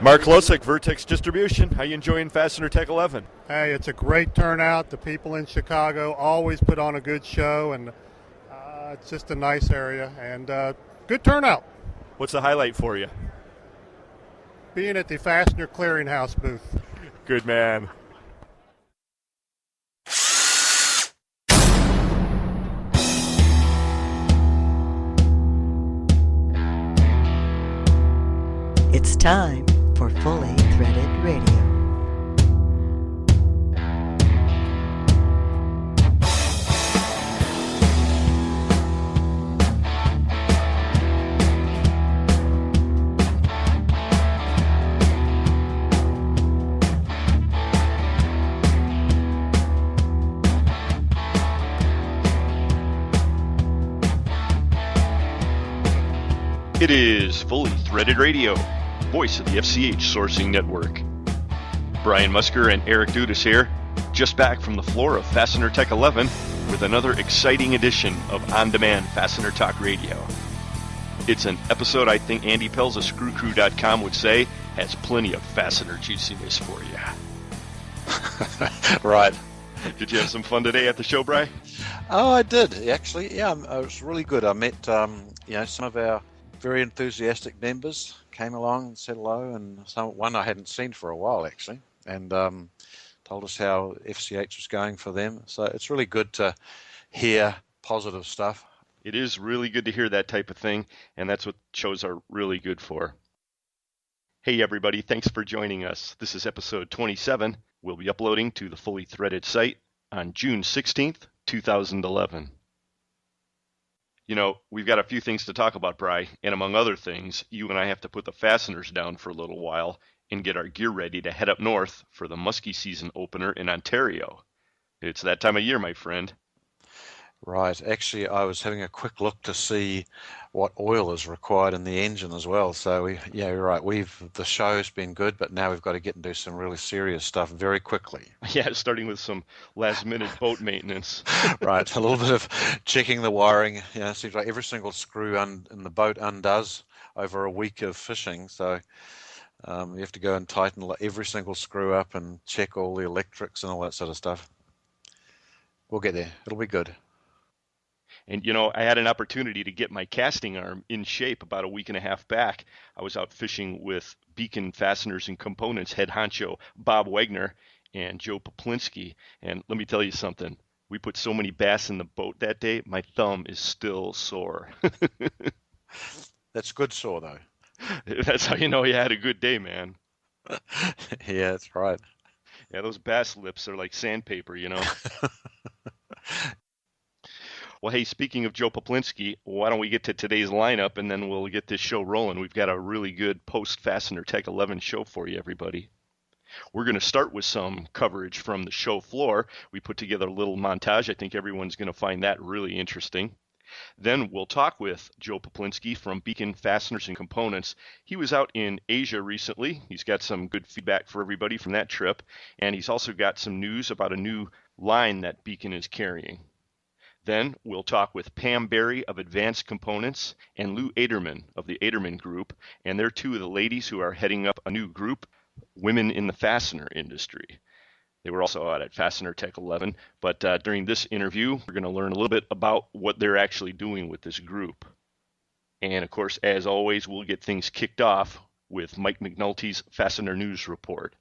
Mark Klosek, Vertex Distribution. How you enjoying Fastener Tech 11? Hey, it's a great turnout. The people in Chicago always put on a good show, and it's just a nice area and good turnout. What's the highlight for you? Being at the Fastener Clearinghouse booth. Good man. It's time for Fully Threaded Radio. It is Fully Threaded Radio, voice of the FCH Sourcing Network. Brian Musker and Eric Dudas here, just back from the floor of Fastener Tech 11 with another exciting edition of On-Demand Fastener Talk Radio. It's an episode I think Andy Pelz of ScrewCrew.com would say has plenty of fastener juiciness for you. Right. Did you have some fun today at the show, Bri? Oh, I did, actually. Yeah, it was really good. I met some of our very enthusiastic members came along and said hello, and one I hadn't seen for a while, actually, and told us how FCH was going for them. So it's really good to hear positive stuff. It is really good to hear that type of thing, and that's what shows are really good for. Hey, everybody, thanks for joining us. This is episode 27. We'll be uploading to the Fully Threaded site on June 16th, 2011. You know, we've got a few things to talk about, Bri, and among other things, you and I have to put the fasteners down for a little while and get our gear ready to head up north for the muskie season opener in Ontario. It's that time of year, my friend. Right. Actually, I was having a quick look to see what oil is required in the engine as well. So, you're right. The show's been good, but now we've got to get and do some really serious stuff very quickly. Yeah, starting with some last-minute boat maintenance. Right. A little bit of checking the wiring. It seems like every single screw in the boat undoes over a week of fishing. So, you have to go and tighten every single screw up and check all the electrics and all that sort of stuff. We'll get there. It'll be good. And, you know, I had an opportunity to get my casting arm in shape about a week and a half back. I was out fishing with Beacon Fasteners and Components head honcho Bob Wagner and Joe Peplinski. And let me tell you something. We put so many bass in the boat that day, my thumb is still sore. That's good sore, though. That's how you know you had a good day, man. Yeah, that's right. Yeah, those bass lips are like sandpaper, you know. Well, hey, speaking of Joe Peplinski, why don't we get to today's lineup, and then we'll get this show rolling. We've got a really good post-Fastener Tech 11 show for you, everybody. We're going to start with some coverage from the show floor. We put together a little montage. I think everyone's going to find that really interesting. Then we'll talk with Joe Peplinski from Beacon Fasteners and Components. He was out in Asia recently. He's got some good feedback for everybody from that trip, and he's also got some news about a new line that Beacon is carrying. Then we'll talk with Pam Berry of Advanced Components and Lou Aderman of the Aderman Group, and they're two of the ladies who are heading up a new group, Women in the Fastener Industry. They were also out at Fastener Tech 11, but during this interview, we're going to learn a little bit about what they're actually doing with this group. And of course, as always, we'll get things kicked off with Mike McNulty's Fastener News Report.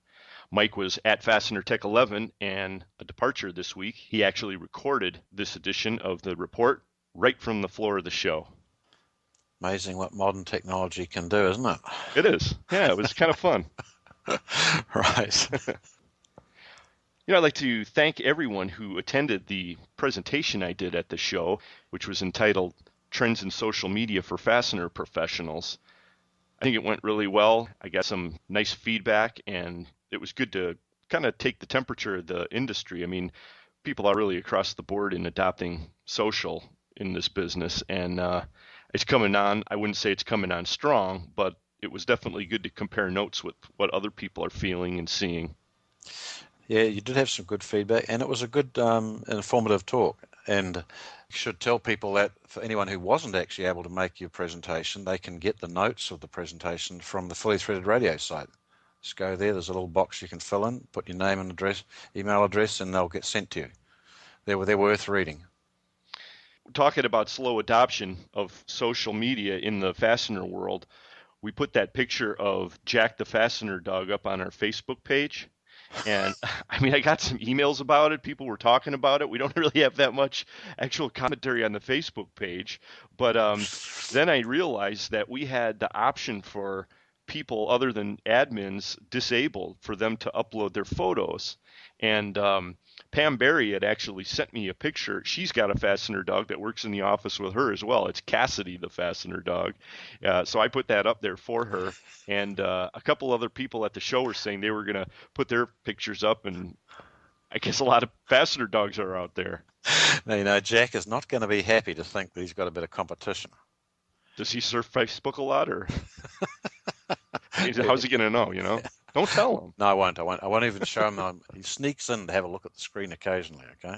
Mike was at Fastener Tech 11 and a departure this week. He actually recorded this edition of the report right from the floor of the show. Amazing what modern technology can do, isn't it? It is. Yeah, it was kind of fun. Right. You know, I'd like to thank everyone who attended the presentation I did at the show, which was entitled Trends in Social Media for Fastener Professionals. I think it went really well. I got some nice feedback, and it was good to kind of take the temperature of the industry. I mean, people are really across the board in adopting social in this business, and it's coming on. I wouldn't say it's coming on strong, but it was definitely good to compare notes with what other people are feeling and seeing. Yeah, you did have some good feedback, and it was a good informative talk. And Should tell people that for anyone who wasn't actually able to make your presentation, they can get the notes of the presentation from the Fully Threaded Radio site. Just go there. There's a little box you can fill in, put your name and address, email address, and they'll get sent to you. They're worth reading. Talking about slow adoption of social media in the fastener world, we put that picture of Jack the Fastener Dog up on our Facebook page. And I mean, I got some emails about it. People were talking about it. We don't really have that much actual commentary on the Facebook page. But then I realized that we had the option for people other than admins disabled for them to upload their photos. And Pam Berry had actually sent me a picture. She's got a fastener dog that works in the office with her as well. It's Cassidy, the fastener dog. So I put that up there for her. And a couple other people at the show were saying they were going to put their pictures up. And I guess a lot of fastener dogs are out there. Now, Jack is not going to be happy to think that he's got a bit of competition. Does he surf Facebook a lot, or how's he going to know, Don't tell him. No, I won't. I won't even show him. He sneaks in to have a look at the screen occasionally, okay?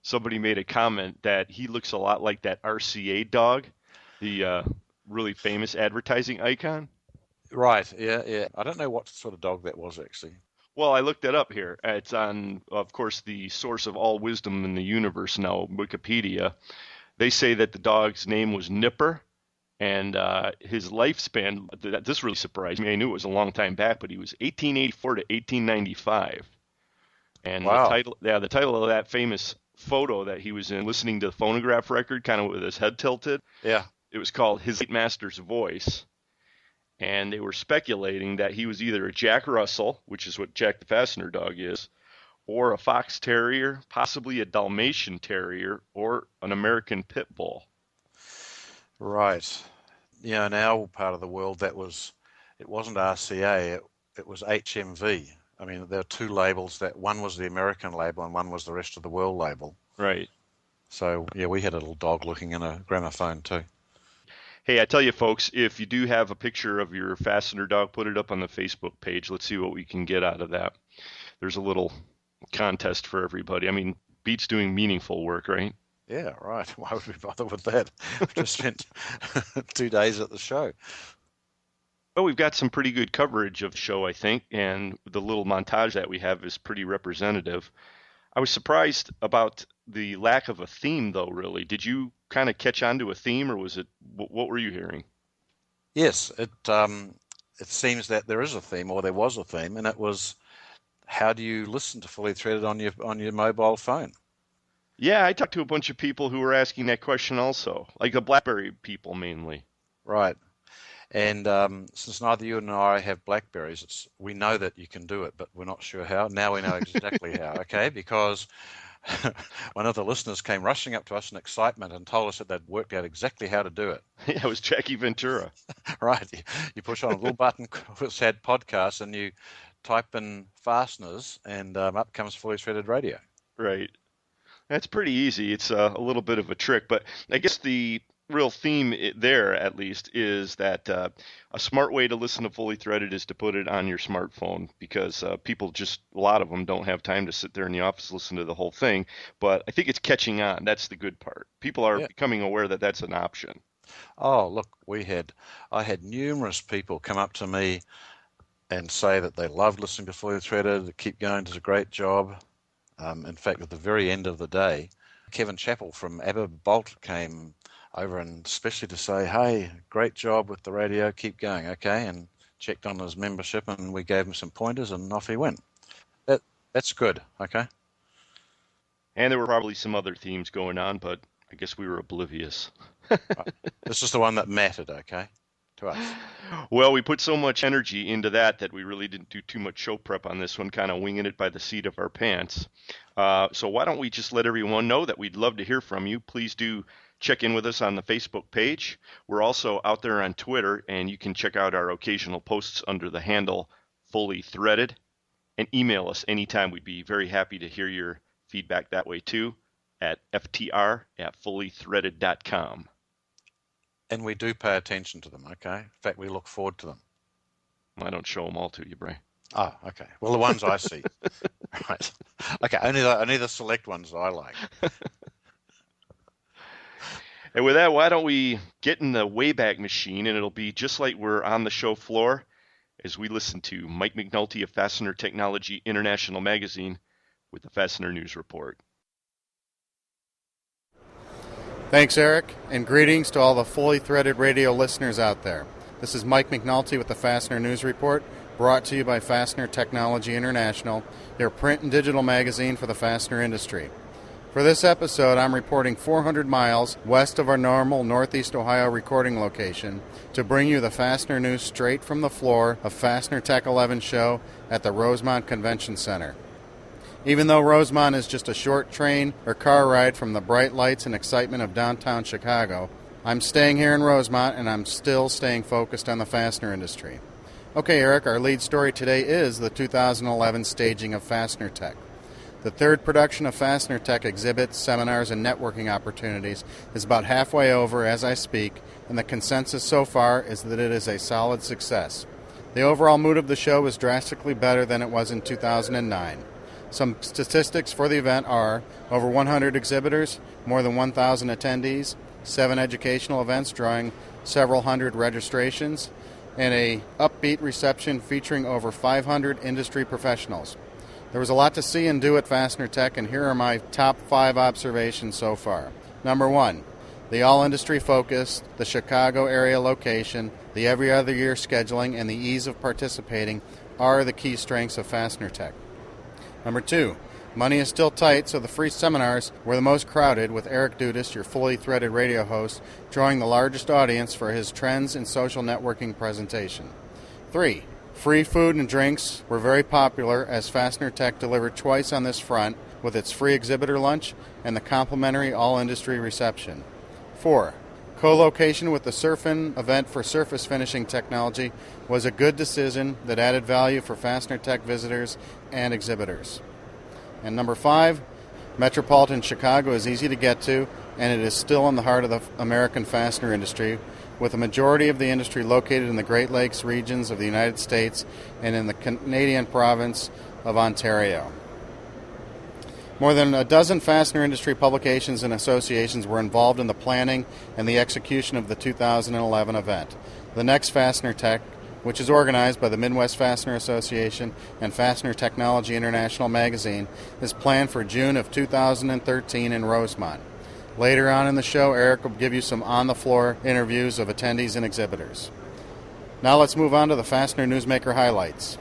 Somebody made a comment that he looks a lot like that RCA dog, the really famous advertising icon. Right, yeah. I don't know what sort of dog that was, actually. Well, I looked it up here. It's on, of course, the source of all wisdom in the universe now, Wikipedia. They say that the dog's name was Nipper, and his lifespan, this really surprised me. I knew it was a long time back, but he was 1884 to 1895. And wow. the title of that famous photo that he was in, listening to the phonograph record, kind of with his head tilted. Yeah. It was called His Late Master's Voice. And they were speculating that he was either a Jack Russell, which is what Jack the Fastener Dog is, or a Fox Terrier, possibly a Dalmatian Terrier, or an American Pit Bull. Right. In our part of the world, it wasn't RCA, it was HMV. I mean, there are two labels. That one was the American label and one was the rest of the world label. Right. So, yeah, we had a little dog looking in a gramophone too. Hey, I tell you, folks, if you do have a picture of your fastener dog, put it up on the Facebook page. Let's see what we can get out of that. There's a little contest for everybody. I mean, beats doing meaningful work, right? Yeah, right. Why would we bother with that? We've just spent 2 days at the show. Well, we've got some pretty good coverage of the show, I think, and the little montage that we have is pretty representative. I was surprised about the lack of a theme, though, really. Did you kind of catch on to a theme, or was it, what were you hearing? Yes, it seems that there is a theme, or there was a theme, and it was, how do you listen to Fully Threaded on your mobile phone? Yeah, I talked to a bunch of people who were asking that question also, like the BlackBerry people mainly. Right. And since neither you and I have Blackberries, we know that you can do it, but we're not sure how. Now we know exactly how, okay? Because one of the listeners came rushing up to us in excitement and told us that they'd worked out exactly how to do it. Yeah, it was Jackie Ventura. Right. You push on a little button which said podcast, and you type in fasteners, and up comes Fully Threaded Radio. Right. That's pretty easy. It's a little bit of a trick, but I guess the real theme there, at least, is that a smart way to listen to Fully Threaded is to put it on your smartphone, because people just, a lot of them don't have time to sit there in the office and listen to the whole thing. But I think it's catching on. That's the good part. People are becoming aware that that's an option. Oh, look, I had numerous people come up to me and say that they loved listening to Fully Threaded, Keep Going does a great job. In fact, at the very end of the day, Kevin Chappell from Aberbolt came over, and especially to say, hey, great job with the radio, keep going, okay, and checked on his membership, and we gave him some pointers, and off he went. That's good, okay. And there were probably some other themes going on, but I guess we were oblivious. Right. This is the one that mattered, okay, to us. Well, we put so much energy into that we really didn't do too much show prep on this one, kind of winging it by the seat of our pants. So why don't we just let everyone know that we'd love to hear from you. Please do check in with us on the Facebook page. We're also out there on Twitter, and you can check out our occasional posts under the handle Fully Threaded, and email us anytime. We'd be very happy to hear your feedback that way too, at ftr@fullythreaded.com. And we do pay attention to them, okay? In fact, we look forward to them. I don't show them all to you, Bray. Oh, okay. Well, the ones I see. Right. Okay, only the select ones I like. And with that, why don't we get in the Wayback Machine, and it'll be just like we're on the show floor as we listen to Mike McNulty of Fastener Technology International Magazine with the Fastener News Report. Thanks, Eric, and greetings to all the fully threaded radio listeners out there. This is Mike McNulty with the Fastener News Report, brought to you by Fastener Technology International, their print and digital magazine for the fastener industry. For this episode, I'm reporting 400 miles west of our normal Northeast Ohio recording location to bring you the Fastener News straight from the floor of Fastener Tech 11 show at the Rosemont Convention Center. Even though Rosemont is just a short train or car ride from the bright lights and excitement of downtown Chicago, I'm staying here in Rosemont and I'm still staying focused on the fastener industry. Okay, Eric, our lead story today is the 2011 staging of Fastener Tech. The third production of Fastener Tech exhibits, seminars, and networking opportunities is about halfway over as I speak, and the consensus so far is that it is a solid success. The overall mood of the show is drastically better than it was in 2009. Some statistics for the event are over 100 exhibitors, more than 1,000 attendees, 7 educational events drawing several hundred registrations, and a upbeat reception featuring over 500 industry professionals. There was a lot to see and do at Fastener Tech, and here are my top 5 observations so far. Number 1, the all-industry focus, the Chicago area location, the every other year scheduling, and the ease of participating are the key strengths of Fastener Tech. Number 2, money is still tight, so the free seminars were the most crowded, with Eric Dudas, your fully threaded radio host, drawing the largest audience for his Trends in Social Networking presentation. 3, free food and drinks were very popular as Fastener Tech delivered twice on this front with its free exhibitor lunch and the complimentary all-industry reception. 4, co-location with the Surfin event for surface finishing technology was a good decision that added value for Fastener Tech visitors and exhibitors. And number 5, metropolitan Chicago is easy to get to, and it is still in the heart of the American fastener industry, with a majority of the industry located in the Great Lakes regions of the United States and in the Canadian province of Ontario. More than a dozen fastener industry publications and associations were involved in the planning and the execution of the 2011 event. The next Fastener Tech, which is organized by the Midwest Fastener Association and Fastener Technology International Magazine, is planned for June of 2013 in Rosemont. Later on in the show, Eric will give you some on-the-floor interviews of attendees and exhibitors. Now let's move on to the Fastener Newsmaker highlights.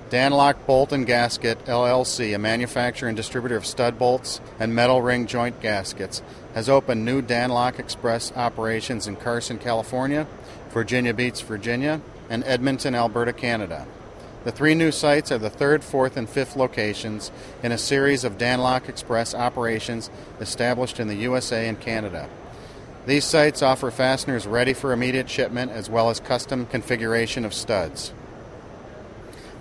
Danlock Bolt and Gasket, LLC, a manufacturer and distributor of stud bolts and metal ring joint gaskets, has opened new Danlock Express operations in Carson, California, Virginia Beach, Virginia, and Edmonton, Alberta, Canada. The 3 new sites are the 3rd, 4th, and 5th locations in a series of Danlock Express operations established in the USA and Canada. These sites offer fasteners ready for immediate shipment as well as custom configuration of studs.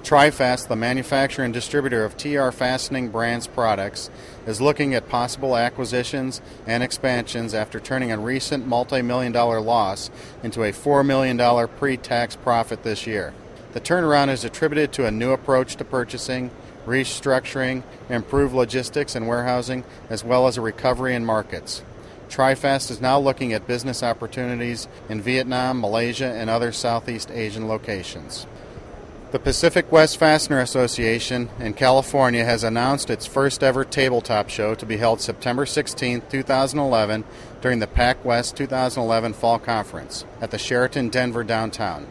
TriFast, the manufacturer and distributor of TR Fastening Brands products, is looking at possible acquisitions and expansions after turning a recent multi-million-dollar loss into a $4 million pre-tax profit this year. The turnaround is attributed to a new approach to purchasing, restructuring, improved logistics and warehousing, as well as a recovery in markets. TriFast is now looking at business opportunities in Vietnam, Malaysia, and other Southeast Asian locations. The Pacific West Fastener Association in California has announced its first ever tabletop show to be held September 16, 2011 during the PAC West 2011 Fall Conference at the Sheraton Denver downtown.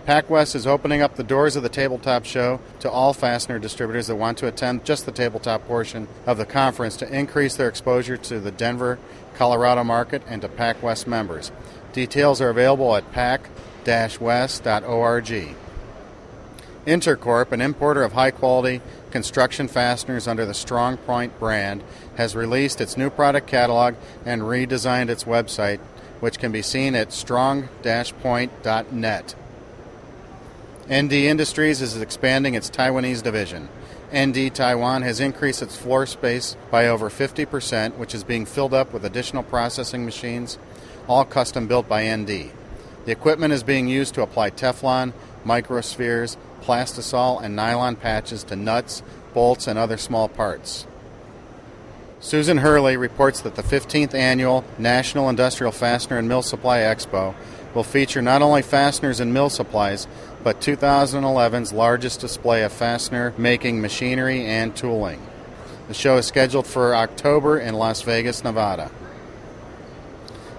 PAC West is opening up the doors of the tabletop show to all fastener distributors that want to attend just the tabletop portion of the conference to increase their exposure to the Denver, Colorado market and to PAC West members. Details are available at pac-west.org. Intercorp, an importer of high-quality construction fasteners under the Strong Point brand, has released its new product catalog and redesigned its website, which can be seen at strong-point.net. ND Industries is expanding its Taiwanese division. ND Taiwan has increased its floor space by over 50%, which is being filled up with additional processing machines, all custom built by ND. The equipment is being used to apply Teflon, microspheres, plastisol, and nylon patches to nuts, bolts, and other small parts. Susan Hurley reports that the 15th Annual National Industrial Fastener and Mill Supply Expo will feature not only fasteners and mill supplies, but 2011's largest display of fastener-making machinery and tooling. The show is scheduled for October in Las Vegas, Nevada.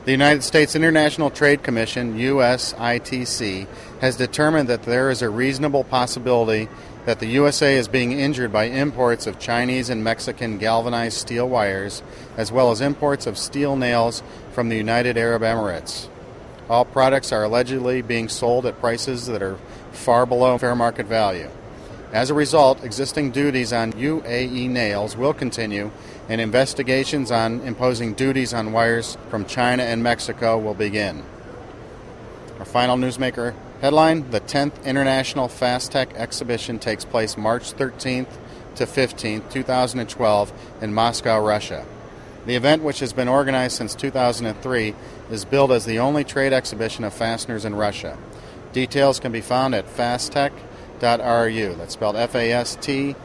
The United States International Trade Commission, USITC, has determined that there is a reasonable possibility that the USA is being injured by imports of Chinese and Mexican galvanized steel wires, as well as imports of steel nails from the United Arab Emirates. All products are allegedly being sold at prices that are far below fair market value. As a result, existing duties on UAE nails will continue, and investigations on imposing duties on wires from China and Mexico will begin. Our final newsmaker headline: the 10th International FastTech Exhibition takes place March 13th to 15th, 2012 in Moscow, Russia. The event, which has been organized since 2003, is billed as the only trade exhibition of fasteners in Russia. Details can be found at fasttech.ru. That's spelled FASTTEC.ru.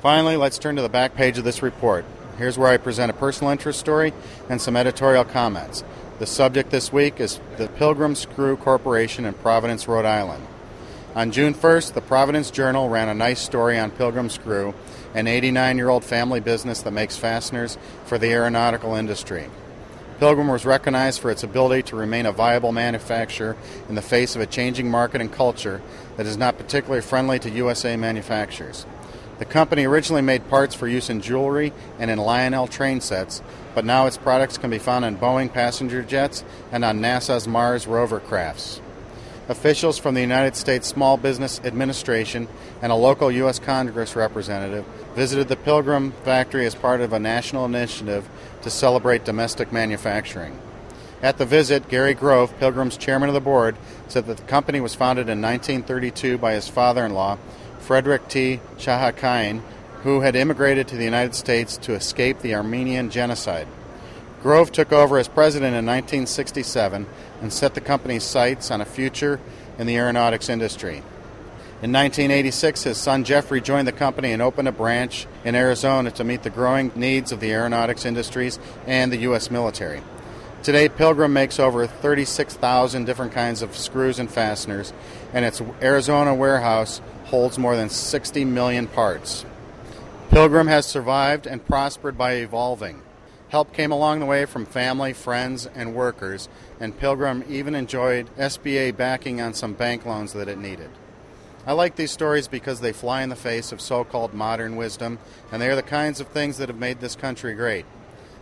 Finally, let's turn to the back page of this report. Here's where I present a personal interest story and some editorial comments. The subject this week is the Pilgrim Screw Corporation in Providence, Rhode Island. On June 1st, the Providence Journal ran a nice story on Pilgrim Screw, an 89-year-old family business that makes fasteners for the aeronautical industry. Pilgrim was recognized for its ability to remain a viable manufacturer in the face of a changing market and culture that is not particularly friendly to USA manufacturers. The company originally made parts for use in jewelry and in Lionel train sets, but now its products can be found on Boeing passenger jets and on NASA's Mars rover crafts. Officials from the United States Small Business Administration and a local U.S. Congress representative visited the Pilgrim factory as part of a national initiative to celebrate domestic manufacturing. At the visit, Gary Grove, Pilgrim's chairman of the board, said that the company was founded in 1932 by his father-in-law, Frederick T. Chahakain, who had immigrated to the United States to escape the Armenian genocide. Grove took over as president in 1967 and set the company's sights on a future in the aeronautics industry. In 1986, his son Jeffrey joined the company and opened a branch in Arizona to meet the growing needs of the aeronautics industries and the U.S. military. Today, Pilgrim makes over 36,000 different kinds of screws and fasteners, and its Arizona warehouse holds more than 60 million parts. Pilgrim has survived and prospered by evolving. Help came along the way from family, friends, and workers, and Pilgrim even enjoyed SBA backing on some bank loans that it needed. I like these stories because they fly in the face of so-called modern wisdom, and they are the kinds of things that have made this country great.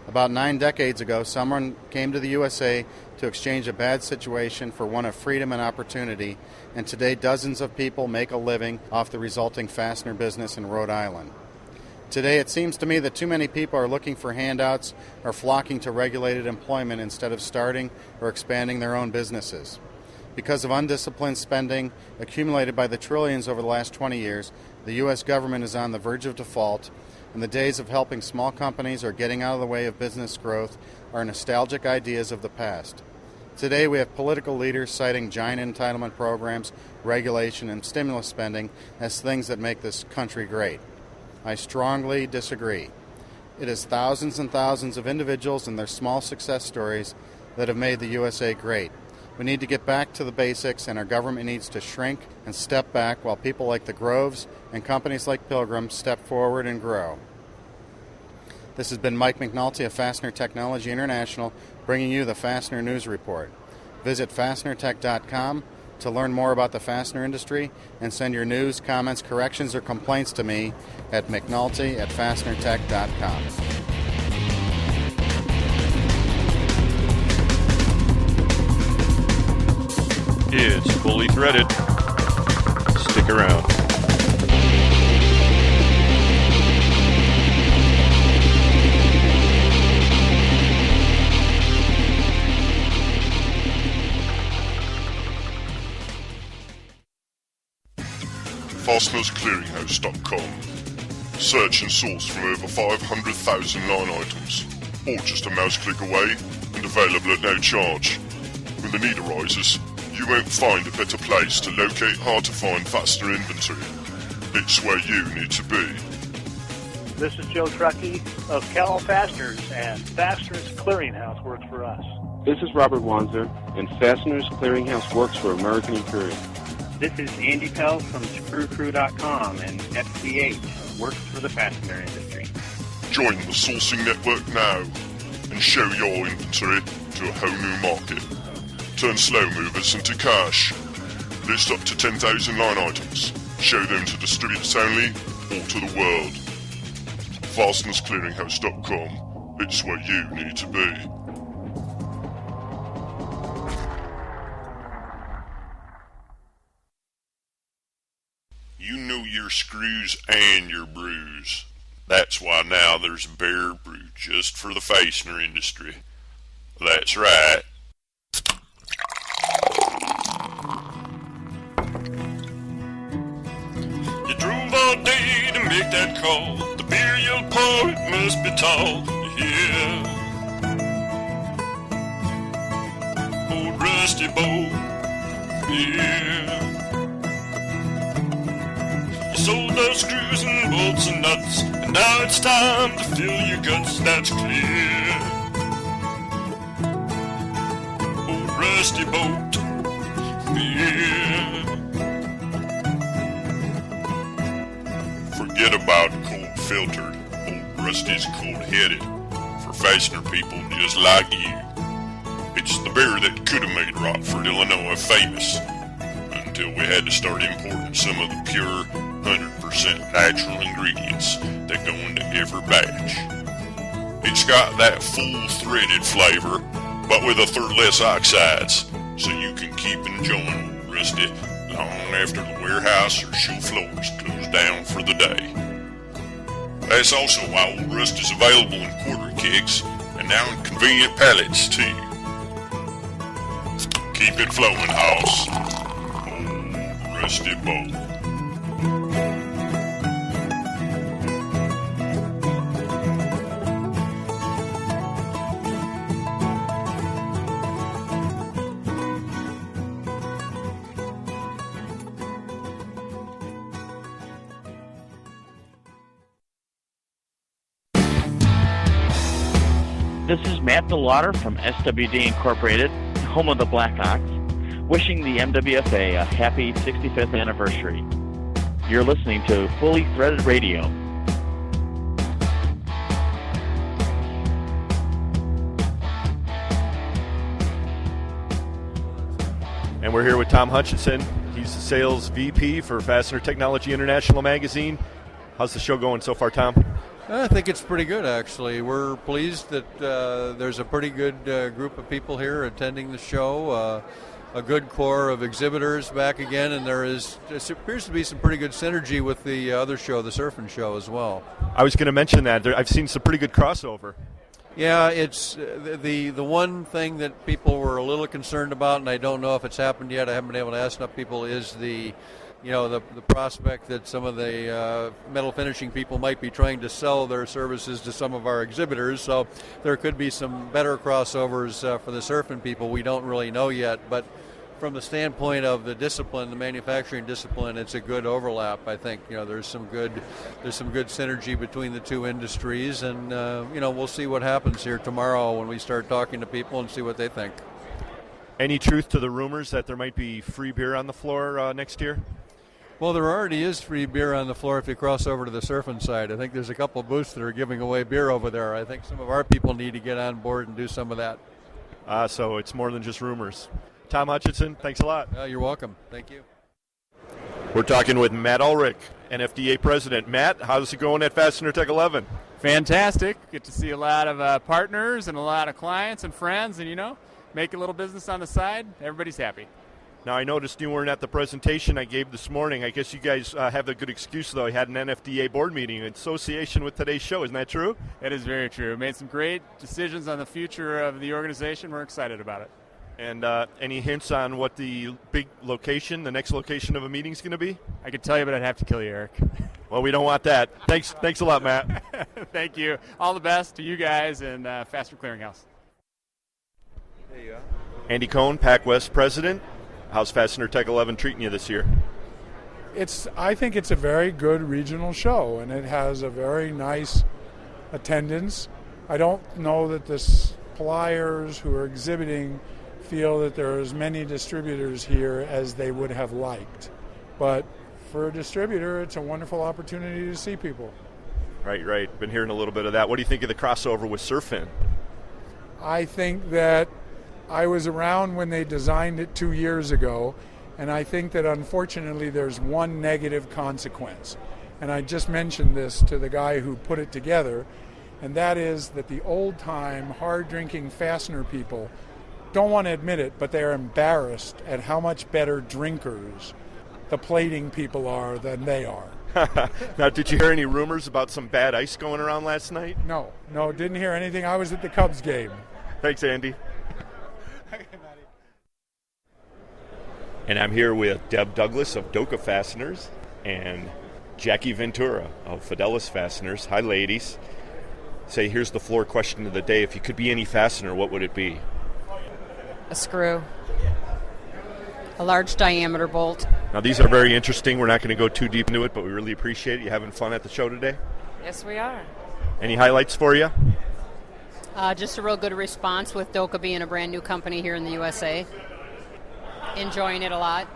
About 9 decades ago, someone came to the USA to exchange a bad situation for one of freedom and opportunity, and today dozens of people make a living off the resulting fastener business in Rhode Island. Today, it seems to me that too many people are looking for handouts or flocking to regulated employment instead of starting or expanding their own businesses. Because of undisciplined spending accumulated by the trillions over the last 20 years, the U.S. government is on the verge of default, and the days of helping small companies or getting out of the way of business growth are nostalgic ideas of the past. Today, we have political leaders citing giant entitlement programs, regulation, and stimulus spending as things that make this country great. I strongly disagree. It is thousands and thousands of individuals and their small success stories that have made the USA great. We need to get back to the basics, and our government needs to shrink and step back while people like the Groves and companies like Pilgrim step forward and grow. This has been Mike McNulty of Fastener Technology International, bringing you the Fastener News Report. Visit FastenerTech.com to learn more about the fastener industry, and send your news, comments, corrections, or complaints to me at McNulty@FastenerTech.com. It's fully threaded. Stick around. FastenersClearinghouse.com. Search and source from over 500,000 line items, all just a mouse click away and available at no charge. When the need arises, you won't find a better place to locate hard-to-find fastener inventory. It's where you need to be. This is Joe Truckee of Cal Fasteners, and Fasteners Clearinghouse works for us. This is Robert Wanzer, and Fasteners Clearinghouse works for American Imperial. This is Andy Pell from ScrewCrew.com, and FCH works for the fastener industry. Join the sourcing network now and show your inventory to a whole new market. Turn slow movers into cash. List up to 10,000 line items. Show them to distributors only or to the world. FastenersClearinghouse.com. It's where you need to be. You know your screws and your brews. That's why now there's a beer brewed just for the fastener industry. That's right. You drove all day to make that call. The beer you'll pour, it must be tall. Yeah. Old rusty bowl. Yeah. You sold those screws and bolts and nuts, and now it's time to fill your guts, that's clear. Old rusty boat. Yeah. Forget about cold-filtered. Old Rusty's cold-headed. For fastener people just like you. It's the beer that could have made Rockford, Illinois famous. Until we had to start importing some of the pure, 100% natural ingredients that go into every batch. It's got that full-threaded flavor, but with a third less oxides, so you can keep enjoying Old Rusty long after the warehouse or show floors close down for the day. That's also why Old Rust is available in quarter kegs and now in convenient pallets too. Keep it flowing, house. Old Rusty Bowl. This is Matt DeLauder from SWD Incorporated, home of the Black Ox, wishing the MWFA a happy 65th anniversary. You're listening to Fully Threaded Radio. And we're here with Tom Hutchinson. He's the sales VP for Fastener Technology International magazine. How's the show going so far, Tom? I think it's pretty good, actually. We're pleased that there's a pretty good group of people here attending the show, a good core of exhibitors back again, and there appears to be some pretty good synergy with the other show, the Surfing Show, as well. I was going to mention that. I've seen some pretty good crossover. Yeah, it's the one thing that people were a little concerned about, and I don't know if it's happened yet. I haven't been able to ask enough people, is the prospect that some of the metal finishing people might be trying to sell their services to some of our exhibitors. So there could be some better crossovers for the surfing people. We don't really know yet, but from the standpoint of the discipline, the manufacturing discipline, it's a good overlap. I think there's some good synergy between the two industries, and we'll see what happens here tomorrow when we start talking to people and see what they think. Any truth to the rumors that there might be free beer on the floor next year? Well, there already is free beer on the floor if you cross over to the surfing side. I think there's a couple of booths that are giving away beer over there. I think some of our people need to get on board and do some of that. So it's more than just rumors. Tom Hutchinson, thanks a lot. You're welcome. Thank you. We're talking with Matt Ulrich, NFDA president. Matt, how's it going at Fastener Tech 11? Fantastic. Get to see a lot of partners and a lot of clients and friends, and make a little business on the side. Everybody's happy. Now, I noticed you weren't at the presentation I gave this morning. I guess you guys have a good excuse, though. I had an NFDA board meeting in association with today's show. Isn't that true? It is very true. Made some great decisions on the future of the organization. We're excited about it. And any hints on what the the next location of a meeting is going to be? I could tell you, but I'd have to kill you, Eric. Well, we don't want that. Thanks a lot, Matt. Thank you. All the best to you guys and Fastener Clearinghouse. There you are. Andy Cohn, PacWest president. How's Fastener Tech 11 treating you this year? I think it's a very good regional show, and it has a very nice attendance. I don't know that the suppliers who are exhibiting feel that there are as many distributors here as they would have liked. But for a distributor, it's a wonderful opportunity to see people. Right. Been hearing a little bit of that. What do you think of the crossover with Surfin? I think that I was around when they designed it 2 years ago, and I think that unfortunately there's one negative consequence. And I just mentioned this to the guy who put it together, and that is that the old-time, hard-drinking fastener people don't want to admit it, but they're embarrassed at how much better drinkers the plating people are than they are. Now, did you hear any rumors about some bad ice going around last night? No, didn't hear anything. I was at the Cubs game. Thanks, Andy. And I'm here with Deb Douglas of Doka Fasteners and Jackie Ventura of Fidelis Fasteners. Hi, ladies. Say, here's the floor question of the day. If you could be any fastener, what would it be? A screw. A large diameter bolt. Now, these are very interesting. We're not going to go too deep into it, but we really appreciate it. You having fun at the show today? Yes, we are. Any highlights for you? Just a real good response with Doka being a brand new company here in the USA. Enjoying it a lot.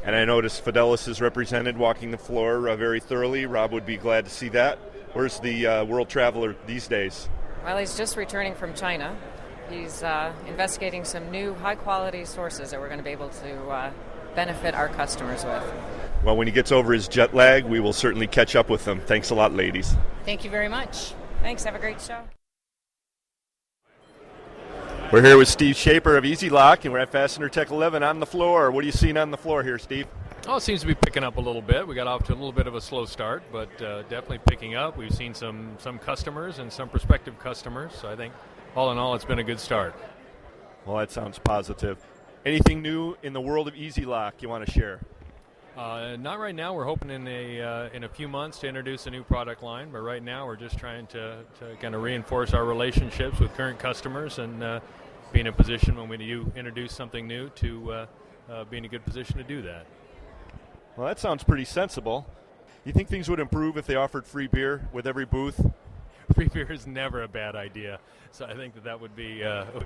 And I noticed Fidelis is represented walking the floor very thoroughly. Rob would be glad to see that. Where's the world traveler these days? Well, he's just returning from China. He's investigating some new high-quality sources that we're going to be able to benefit our customers with. Well, when he gets over his jet lag, we will certainly catch up with him. Thanks a lot, ladies. Thank you very much. Thanks. Have a great show. We're here with Steve Shaper of Easy Lock, and we're at Fastener Tech 11 on the floor. What are you seeing on the floor here, Steve? Oh, it seems to be picking up a little bit. We got off to a little bit of a slow start, but definitely picking up. We've seen some customers and some prospective customers, so I think all in all it's been a good start. Well, that sounds positive. Anything new in the world of Easy Lock you want to share? Not right now. We're hoping in a few months to introduce a new product line, but right now we're just trying to kind of reinforce our relationships with current customers and be in a position when we do introduce something new to be in a good position to do that. Well, that sounds pretty sensible. You think things would improve if they offered free beer with every booth? Free beer is never a bad idea, so I think that would be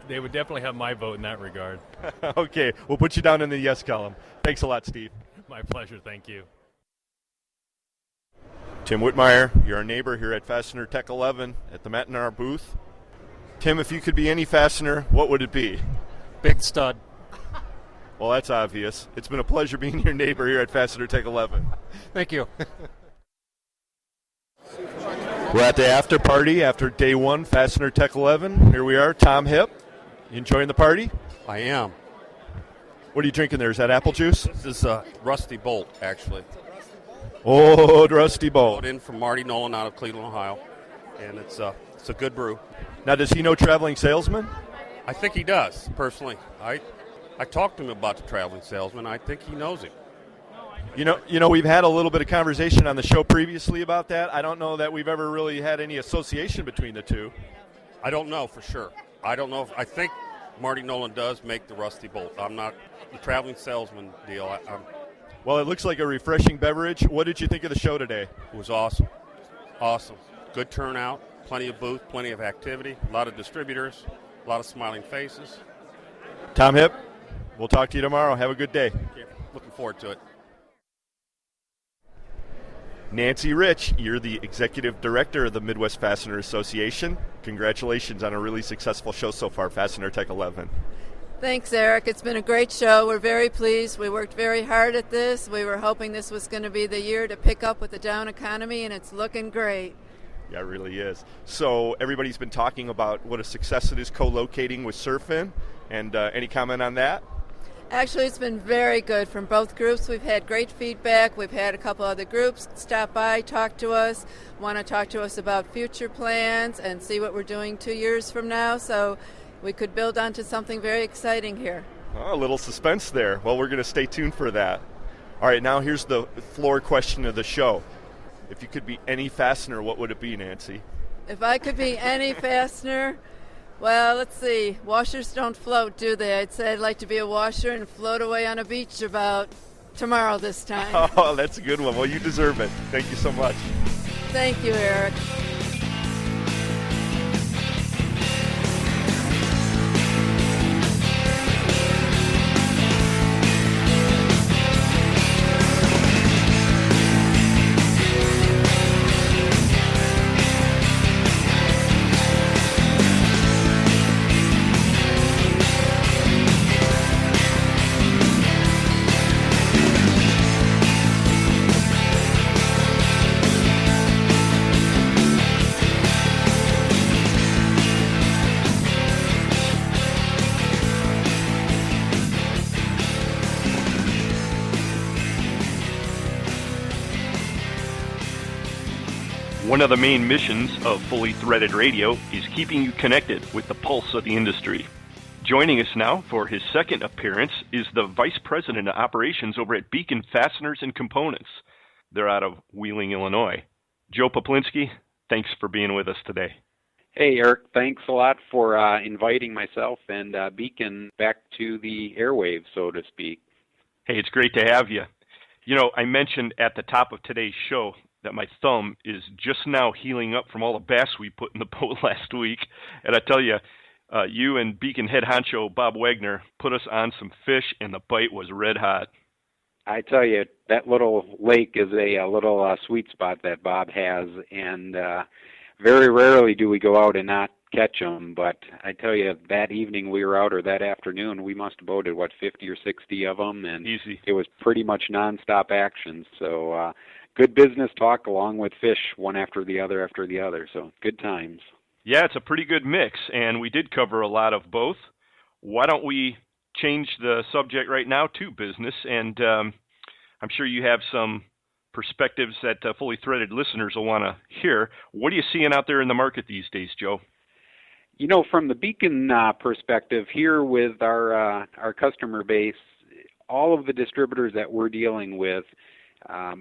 they would definitely have my vote in that regard. Okay, we'll put you down in the yes column. Thanks a lot, Steve. My pleasure, thank you. Tim Whitmire, you're our neighbor here at Fastener Tech 11 at the Matinar booth. Tim, if you could be any fastener, what would it be? Big stud. Well, that's obvious. It's been a pleasure being your neighbor here at Fastener Tech 11. Thank you. We're at the after party after day one, Fastener Tech 11. Here we are, Tom Hipp. You enjoying the party? I am. What are you drinking there? Is that apple juice? This is a Rusty Bolt, actually. Oh, Rusty Bolt. Brought in from Marty Nolan out of Cleveland, Ohio, and it's a good brew. Now, does he know traveling salesman? I think he does, personally. I talked to him about the traveling salesman. I think he knows him. You know, we've had a little bit of conversation on the show previously about that. I don't know that we've ever really had any association between the two. I don't know for sure. I don't know. I think Marty Nolan does make the Rusty Bolt. I'm not the traveling salesman deal. Well, it looks like a refreshing beverage. What did you think of the show today? It was awesome. Awesome. Good turnout. Plenty of booth, plenty of activity, a lot of distributors, a lot of smiling faces. Tom Hipp, we'll talk to you tomorrow. Have a good day. Looking forward to it. Nancy Rich, you're the Executive Director of the Midwest Fastener Association. Congratulations on a really successful show so far, Fastener Tech 11. Thanks, Eric. It's been a great show. We're very pleased. We worked very hard at this. We were hoping this was going to be the year to pick up with the down economy, and it's looking great. Yeah, it really is. So everybody's been talking about what a success it is co-locating with Surfin, and any comment on that? Actually, it's been very good from both groups. We've had great feedback. We've had a couple other groups stop by, talk to us, want to talk to us about future plans and see what we're doing 2 years from now. So we could build onto something very exciting here. Oh, a little suspense there. Well, we're going to stay tuned for that. All right, now here's the floor question of the show. If you could be any fastener, what would it be, Nancy? If I could be any fastener, well, let's see. Washers don't float, do they? I'd say I'd like to be a washer and float away on a beach about tomorrow this time. Oh, that's a good one. Well, you deserve it. Thank you so much. Thank you, Eric. One of the main missions of Fully Threaded Radio is keeping you connected with the pulse of the industry. Joining us now for his second appearance is the Vice President of Operations over at Beacon Fasteners and Components. They're out of Wheeling, Illinois. Joe Peplinski, thanks for being with us today. Hey, Eric, thanks a lot for inviting myself and Beacon back to the airwaves, so to speak. Hey, it's great to have you. You know, I mentioned at the top of today's show that my thumb is just now healing up from all the bass we put in the boat last week. And I tell you, you and Beacon head honcho Bob Wagner put us on some fish, and the bite was red hot. I tell you, that little lake is a little sweet spot that Bob has, and very rarely do we go out and not catch them. But I tell you, that evening we were out, or that afternoon, we must have boated, 50 or 60 of them, and easy. It was pretty much nonstop action. So good business talk along with fish, one after the other, so good times. Yeah, it's a pretty good mix, and we did cover a lot of both. Why don't we change the subject right now to business? And I'm sure you have some perspectives that Fully Threaded listeners will want to hear. What are you seeing out there in the market these days, Joe? You know, from the Beacon perspective here with our customer base, all of the distributors that we're dealing with,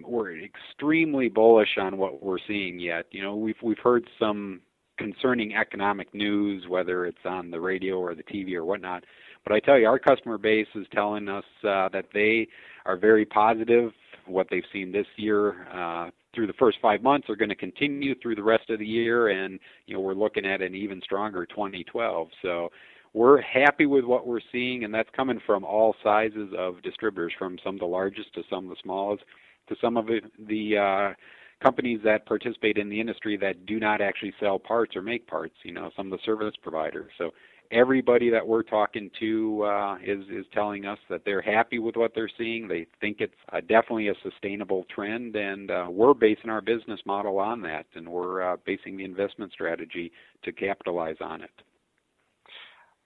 we're extremely bullish on what we're seeing yet. You know, we've heard some concerning economic news, whether it's on the radio or the TV or whatnot. But I tell you, our customer base is telling us that they are very positive. What they've seen this year through the first 5 months are going to continue through the rest of the year, and you know, we're looking at an even stronger 2012. So we're happy with what we're seeing, and that's coming from all sizes of distributors, from some of the largest to some of the smallest, to some of the companies that participate in the industry that do not actually sell parts or make parts, you know, some of the service providers. So everybody that we're talking to is telling us that they're happy with what they're seeing. They think it's definitely a sustainable trend, and we're basing our business model on that, and we're basing the investment strategy to capitalize on it.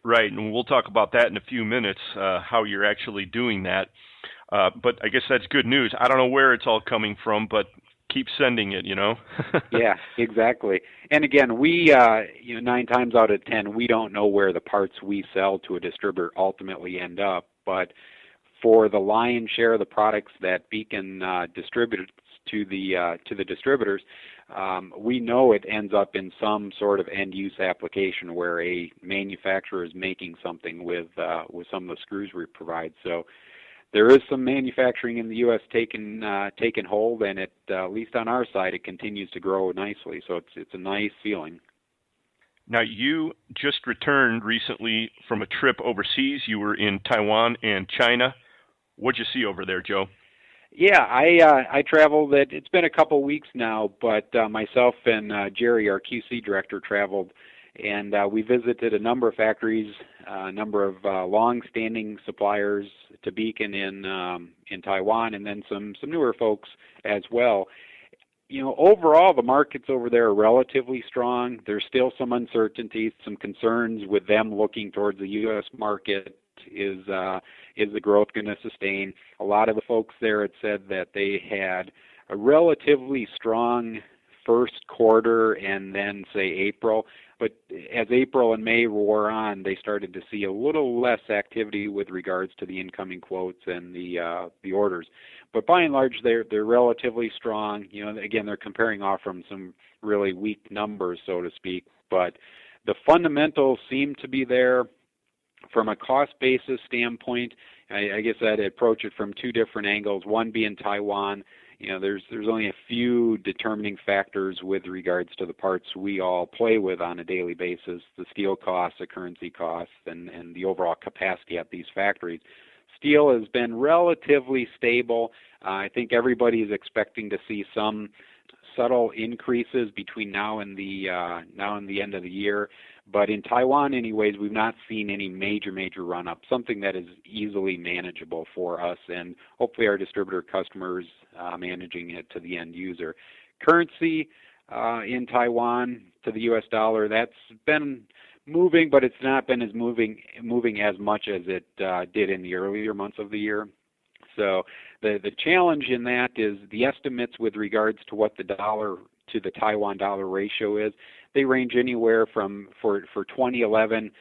Right, and we'll talk about that in a few minutes, how you're actually doing that. But I guess that's good news. I don't know where it's all coming from, but keep sending it, you know? Yeah, exactly. And again, we, 9 times out of 10, we don't know where the parts we sell to a distributor ultimately end up. But for the lion's share of the products that Beacon distributes to the distributors, we know it ends up in some sort of end-use application where a manufacturer is making something with some of the screws we provide. So there is some manufacturing in the U.S. taking hold, and it, at least on our side, it continues to grow nicely. So it's a nice feeling. Now, you just returned recently from a trip overseas. You were in Taiwan and China. What'd you see over there, Joe? Yeah, I traveled. It's been a couple weeks now, but myself and Jerry, our QC director, traveled, and we visited a number of factories, a number of long-standing suppliers to Beacon in Taiwan, and then some newer folks as well. You know, overall, the markets over there are relatively strong. There's still some uncertainty, some concerns with them looking towards the U.S. market. Is the growth going to sustain? A lot of the folks there had said that they had a relatively strong first quarter and then, say, April. But as April and May wore on, they started to see a little less activity with regards to the incoming quotes and the orders. But by and large, they're relatively strong. You know, again, they're comparing off from some really weak numbers, so to speak. But the fundamentals seem to be there. From a cost basis standpoint, I guess I'd approach it from two different angles. One being Taiwan. There's only a few determining factors with regards to the parts we all play with on a daily basis: the steel costs, the currency costs, and the overall capacity at these factories. Steel has been relatively stable. I think everybody is expecting to see some subtle increases between now and the end of the year. But in Taiwan, anyways, we've not seen any major run-up, something that is easily manageable for us and hopefully our distributor customers managing it to the end user. Currency in Taiwan to the U.S. dollar, that's been moving, but it's not been as moving as much as it did in the earlier months of the year. So the challenge in that is the estimates with regards to what the dollar to the Taiwan dollar ratio is. They range anywhere from, for 2011,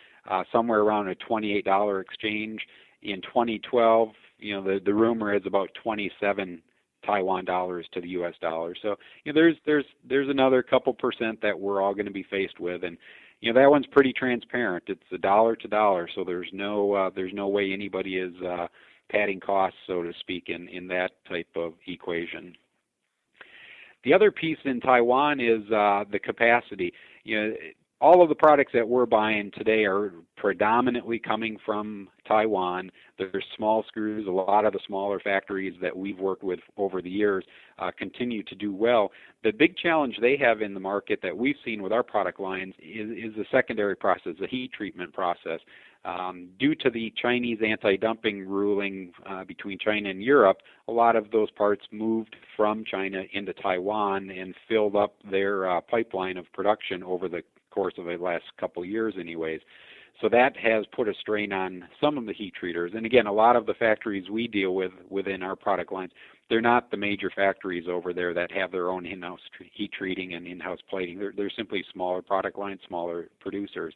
somewhere around a $28 exchange. In 2012, the rumor is about 27 Taiwan dollars to the U.S. dollar. So there's another couple percent that we're all going to be faced with, and that one's pretty transparent. It's a dollar to dollar, so there's no way anybody is padding costs, so to speak, in that type of equation. The other piece in Taiwan is the capacity. All of the products that we're buying today are predominantly coming from Taiwan. There's small screws. A lot of the smaller factories that we've worked with over the years continue to do well. The big challenge they have in the market that we've seen with our product lines is the secondary process, the heat treatment process. Due to the Chinese anti-dumping ruling between China and Europe, a lot of those parts moved from China into Taiwan and filled up their pipeline of production over the course of the last couple of years anyways. So that has put a strain on some of the heat treaters. And again, a lot of the factories we deal with within our product lines, they're not the major factories over there that have their own in-house heat treating and in-house plating. They're simply smaller product lines, smaller producers.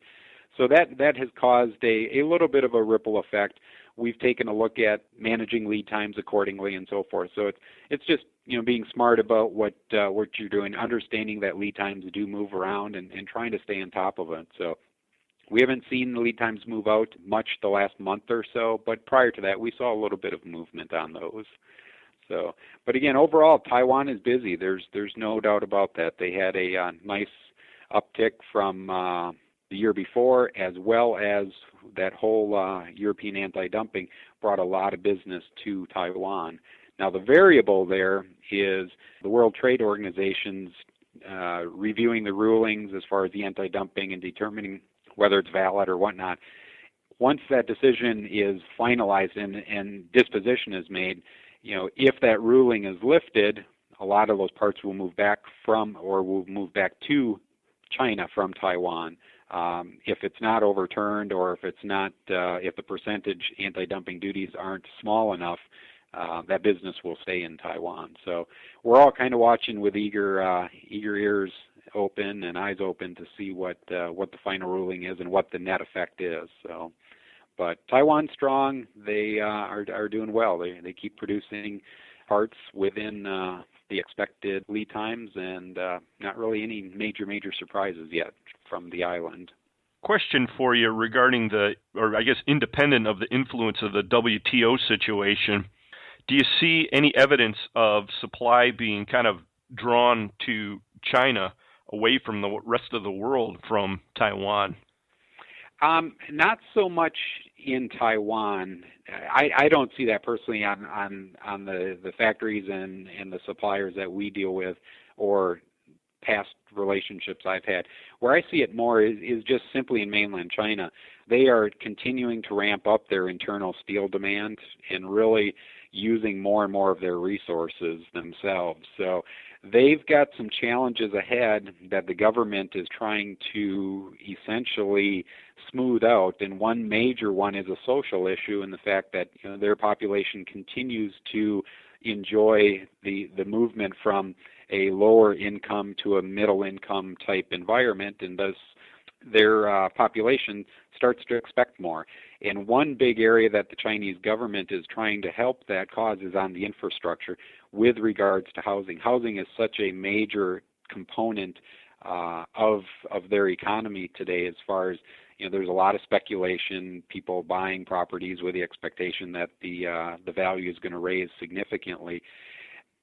So that has caused a little bit of a ripple effect. We've taken a look at managing lead times accordingly and so forth. So it's just being smart about what you're doing, understanding that lead times do move around and trying to stay on top of it. So we haven't seen the lead times move out much the last month or so, but prior to that we saw a little bit of movement on those. So, but again, overall Taiwan is busy. There's no doubt about that. They had a nice uptick from the year before, as well as that whole European anti-dumping brought a lot of business to Taiwan. Now the variable there is the World Trade Organization's reviewing the rulings as far as the anti-dumping and determining whether it's valid or whatnot. Once that decision is finalized and disposition is made, if that ruling is lifted, a lot of those parts will move back to China from Taiwan. If it's not overturned, or if it's not, if the percentage anti-dumping duties aren't small enough, that business will stay in Taiwan. So we're all kind of watching with eager ears open and eyes open to see what the final ruling is and what the net effect is. So, but Taiwan's strong. They are doing well. They keep producing parts within the expected lead times, and not really any major surprises yet from the island. Question for you regarding independent of the influence of the WTO situation, do you see any evidence of supply being kind of drawn to China away from the rest of the world from Taiwan? Not so much in Taiwan. I don't see that personally on the factories and the suppliers that we deal with, or past relationships I've had. Where I see it more is just simply in mainland China. They are continuing to ramp up their internal steel demand and really using more and more of their resources themselves. So they've got some challenges ahead that the government is trying to essentially smooth out, and one major one is a social issue, and the fact that their population continues to enjoy the movement from a lower income to a middle income type environment, and thus their population starts to expect more. And one big area that the Chinese government is trying to help that cause is on the infrastructure with regards to housing. Housing is such a major component of their economy today, as far as there's a lot of speculation, people buying properties with the expectation that the value is going to raise significantly.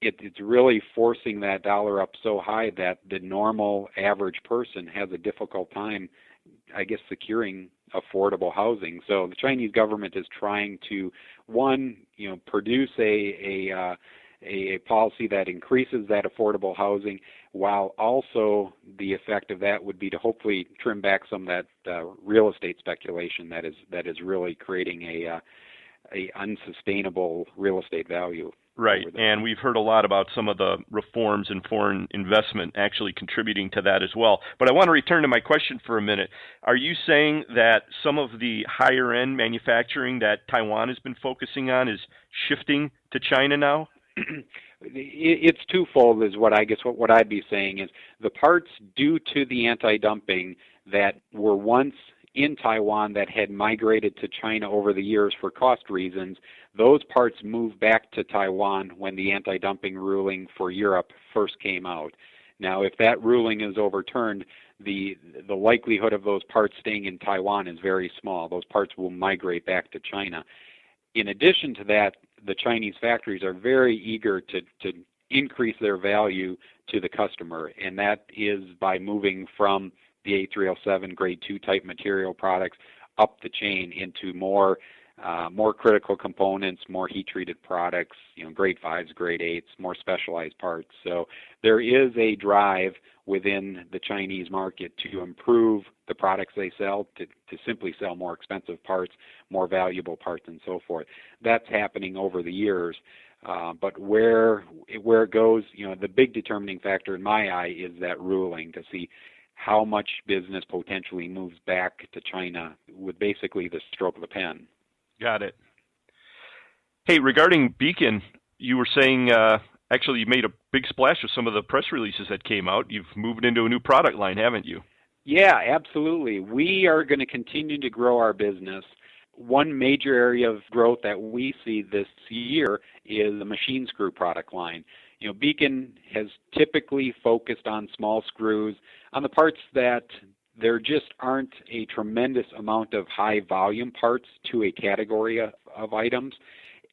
It's really forcing that dollar up so high that the normal average person has a difficult time, I guess, securing affordable housing. So the Chinese government is trying to, one, produce a policy that increases that affordable housing, while also the effect of that would be to hopefully trim back some of that real estate speculation that is really creating a unsustainable real estate value. Right, and we've heard a lot about some of the reforms in foreign investment actually contributing to that as well. But I want to return to my question for a minute. Are you saying that some of the higher-end manufacturing that Taiwan has been focusing on is shifting to China now? It's twofold is what I'd be saying is the parts due to the anti-dumping that were once in Taiwan that had migrated to China over the years for cost reasons, those parts moved back to Taiwan when the anti-dumping ruling for Europe first came out. Now, if that ruling is overturned, the likelihood of those parts staying in Taiwan is very small. Those parts will migrate back to China. In addition to that, the Chinese factories are very eager to increase their value to the customer, and that is by moving from the A307 grade 2 type material products up the chain into more critical components, more heat-treated products, grade 5s, grade 8s, more specialized parts. So there is a drive within the Chinese market to improve the products they sell, to simply sell more expensive parts, more valuable parts, and so forth. That's happening over the years. But where it goes, the big determining factor in my eye is that ruling to see how much business potentially moves back to China with basically the stroke of a pen. Got it. Hey, regarding Beacon, you were saying actually you made a big splash with some of the press releases that came out. You've moved into a new product line, haven't you? Yeah, absolutely. We are going to continue to grow our business. One major area of growth that we see this year is the machine screw product line. Beacon has typically focused on small screws, on the parts that there just aren't a tremendous amount of high volume parts to a category of items.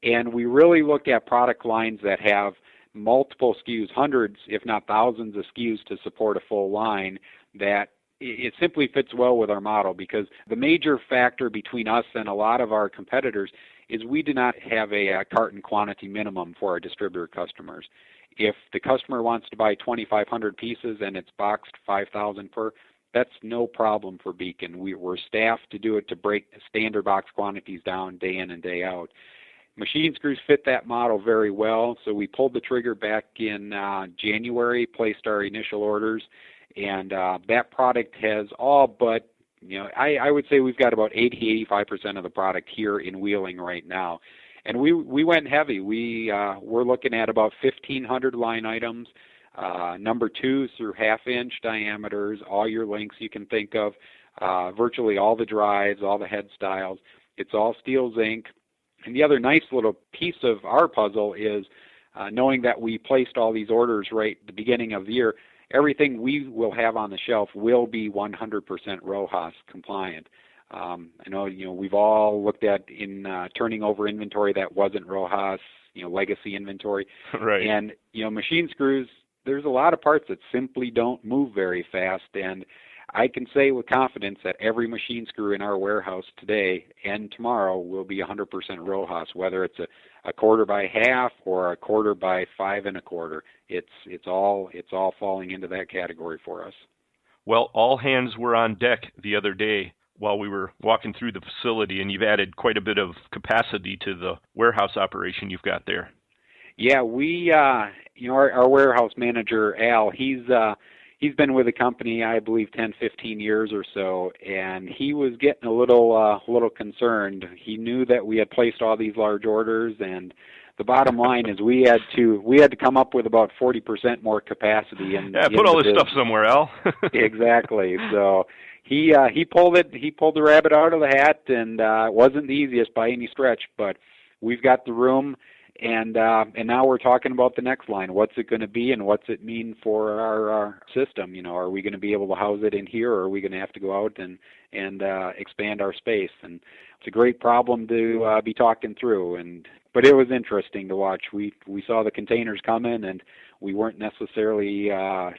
And we really look at product lines that have multiple SKUs, hundreds, if not thousands of SKUs to support a full line, that it simply fits well with our model, because the major factor between us and a lot of our competitors is we do not have a carton quantity minimum for our distributor customers. If the customer wants to buy 2,500 pieces and it's boxed 5,000 per, that's no problem for Beacon. We're staffed to do it, to break standard box quantities down day in and day out. Machine screws fit that model very well, so we pulled the trigger back in January, placed our initial orders, and that product has all but, I would say we've got about 80-85% of the product here in Wheeling right now. And we went heavy. We're looking at about 1,500 line items, number 2s through half-inch diameters, all your lengths you can think of, virtually all the drives, all the head styles. It's all steel zinc. And the other nice little piece of our puzzle is knowing that we placed all these orders right at the beginning of the year, everything we will have on the shelf will be 100% RoHS compliant. I know, we've all looked at in turning over inventory that wasn't RoHS, legacy inventory. Right. And, machine screws, there's a lot of parts that simply don't move very fast. And I can say with confidence that every machine screw in our warehouse today and tomorrow will be 100% RoHS, whether it's a quarter by half or a quarter by 5 1/4. It's all falling into that category for us. Well, all hands were on deck the other day while we were walking through the facility, and you've added quite a bit of capacity to the warehouse operation you've got there. Yeah, we, our warehouse manager, Al, he's been with the company, I believe, 10, 15 years or so, and he was getting a little concerned. He knew that we had placed all these large orders, and the bottom line is we had to come up with about 40% more capacity. Put all this stuff somewhere, Al. Exactly. So he pulled the rabbit out of the hat, and it wasn't the easiest by any stretch, but we've got the room. And now we're talking about the next line. What's it going to be, and what's it mean for our system? Are we going to be able to house it in here, or are we going to have to go out and expand our space? And it's a great problem to be talking through. But it was interesting to watch. We saw the containers coming, and we weren't necessarily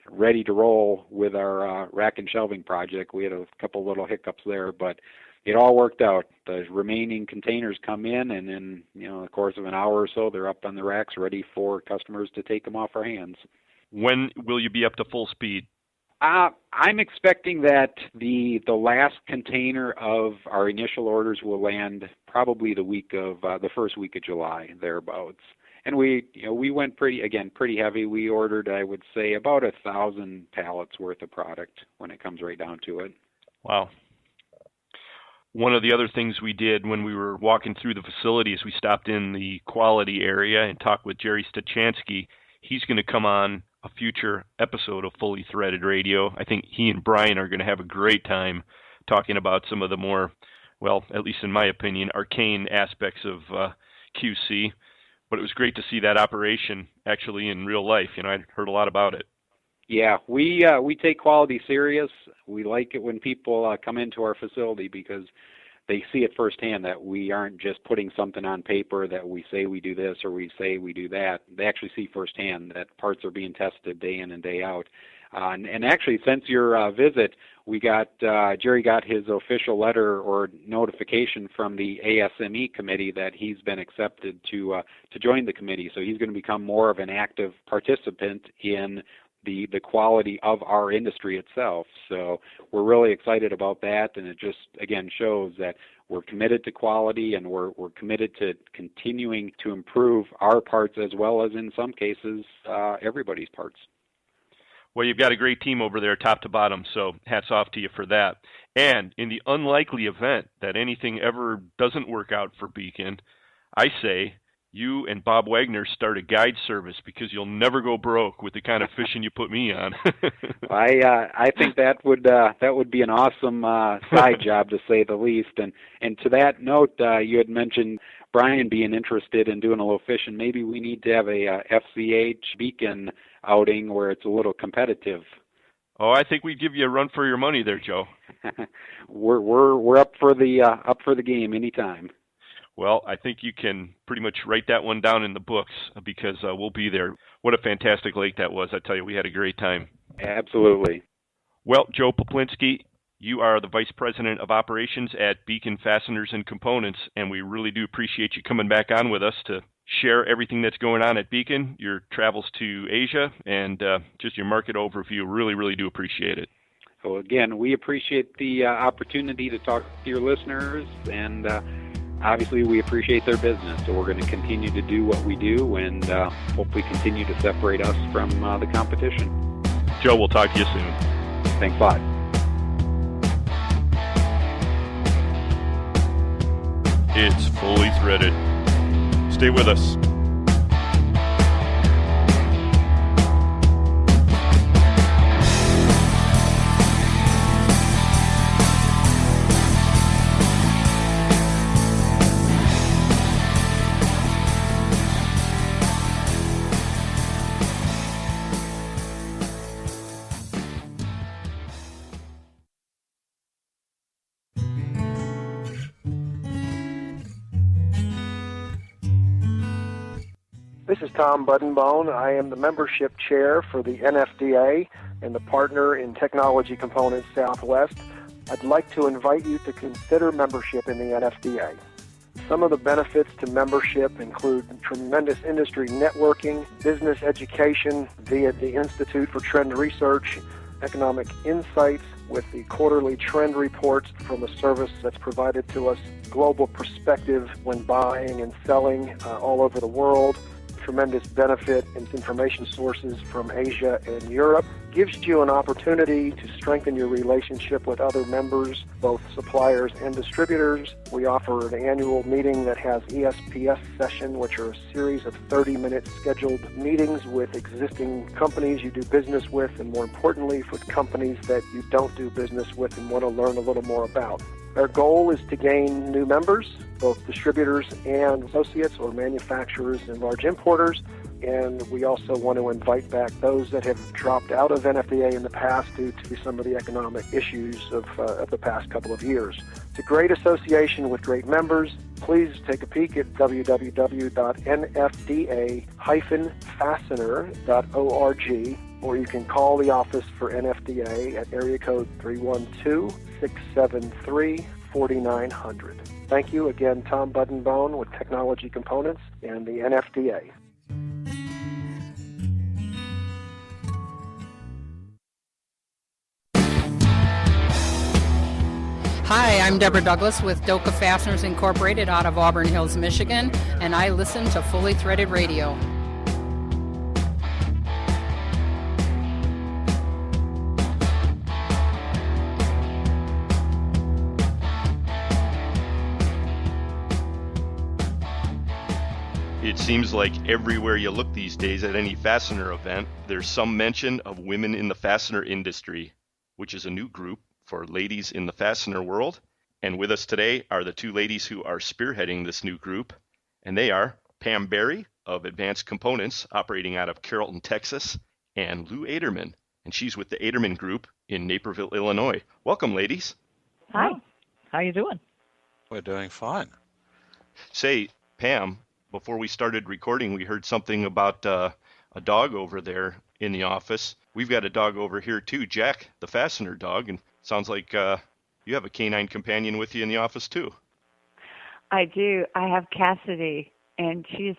ready to roll with our rack and shelving project. We had a couple little hiccups there, but it all worked out. The remaining containers come in, and in the course of an hour or so, they're up on the racks, ready for customers to take them off our hands. When will you be up to full speed? I'm expecting that the last container of our initial orders will land probably the first week of July, thereabouts. And we went pretty heavy. We ordered, I would say, about 1,000 pallets worth of product when it comes right down to it. Wow. One of the other things we did when we were walking through the facility is we stopped in the quality area and talked with Jerry Stachansky. He's going to come on a future episode of Fully Threaded Radio. I think he and Brian are going to have a great time talking about some of the more, well, at least in my opinion, arcane aspects of QC. But it was great to see that operation actually in real life. I heard a lot about it. Yeah, we take quality serious. We like it when people come into our facility because they see it firsthand that we aren't just putting something on paper that we say we do this or we say we do that. They actually see firsthand that parts are being tested day in and day out. And actually, since your visit, Jerry got his official letter or notification from the ASME committee that he's been accepted to join the committee. So he's going to become more of an active participant in the quality of our industry itself. So we're really excited about that, and it just, again, shows that we're committed to quality, and we're committed to continuing to improve our parts as well as, in some cases, everybody's parts. Well, you've got a great team over there top to bottom, so hats off to you for that. And in the unlikely event that anything ever doesn't work out for Beacon, I say you and Bob Wagner start a guide service because you'll never go broke with the kind of fishing you put me on. I think that would be an awesome side job, to say the least. And to that note, you had mentioned Brian being interested in doing a little fishing. Maybe we need to have a FCH Beacon outing where it's a little competitive. Oh, I think we'd give you a run for your money there, Joe. We're up for the game anytime. Well, I think you can pretty much write that one down in the books because we'll be there. What a fantastic lake that was. I tell you, we had a great time. Absolutely. Well, Joe Peplinski, you are the Vice President of Operations at Beacon Fasteners and Components, and we really do appreciate you coming back on with us to share everything that's going on at Beacon, your travels to Asia, and just your market overview. Really, really do appreciate it. So again, we appreciate the opportunity to talk to your listeners, and obviously we appreciate their business. So we're going to continue to do what we do and hopefully continue to separate us from the competition. Joe, we'll talk to you soon. Thanks a lot. It's Fully Threaded. Stay with us. This is Tom Buddenbone. I am the membership chair for the NFDA and the partner in Technology Components Southwest. I'd like to invite you to consider membership in the NFDA. Some of the benefits to membership include tremendous industry networking, business education via the Institute for Trend Research, economic insights with the quarterly trend reports from a service that's provided to us, global perspective when buying and selling all over the world, tremendous benefit in information sources from Asia and Europe, gives you an opportunity to strengthen your relationship with other members, both suppliers and distributors. We offer an annual meeting that has ESPS session, which are a series of 30-minute scheduled meetings with existing companies you do business with, and more importantly, for companies that you don't do business with and want to learn a little more about. Our goal is to gain new members, both distributors and associates or manufacturers and large importers. And we also want to invite back those that have dropped out of NFDA in the past due to some of the economic issues of the past couple of years. It's a great association with great members. Please take a peek at www.nfda-fastener.org, or you can call the office for NFDA at area code 312-673-4900. Thank you again, Tom Buttonbone with Technology Components and the NFDA. Hi, I'm Deborah Douglas with Doka Fasteners Incorporated out of Auburn Hills, Michigan, and I listen to Fully Threaded Radio. It seems like everywhere you look these days at any fastener event, there's some mention of women in the fastener industry, which is a new group for ladies in the fastener world. And with us today are the two ladies who are spearheading this new group, and they are Pam Berry of Advanced Components, operating out of Carrollton, Texas, and Lou Aderman, and she's with the Aderman Group in Naperville, Illinois. Welcome, ladies. Hi. How you doing? We're doing fine. Say, Pam, before we started recording, we heard something about a dog over there in the office. We've got a dog over here too, Jack, the fastener dog, and sounds like you have a canine companion with you in the office too. I do. I have Cassidy, and she's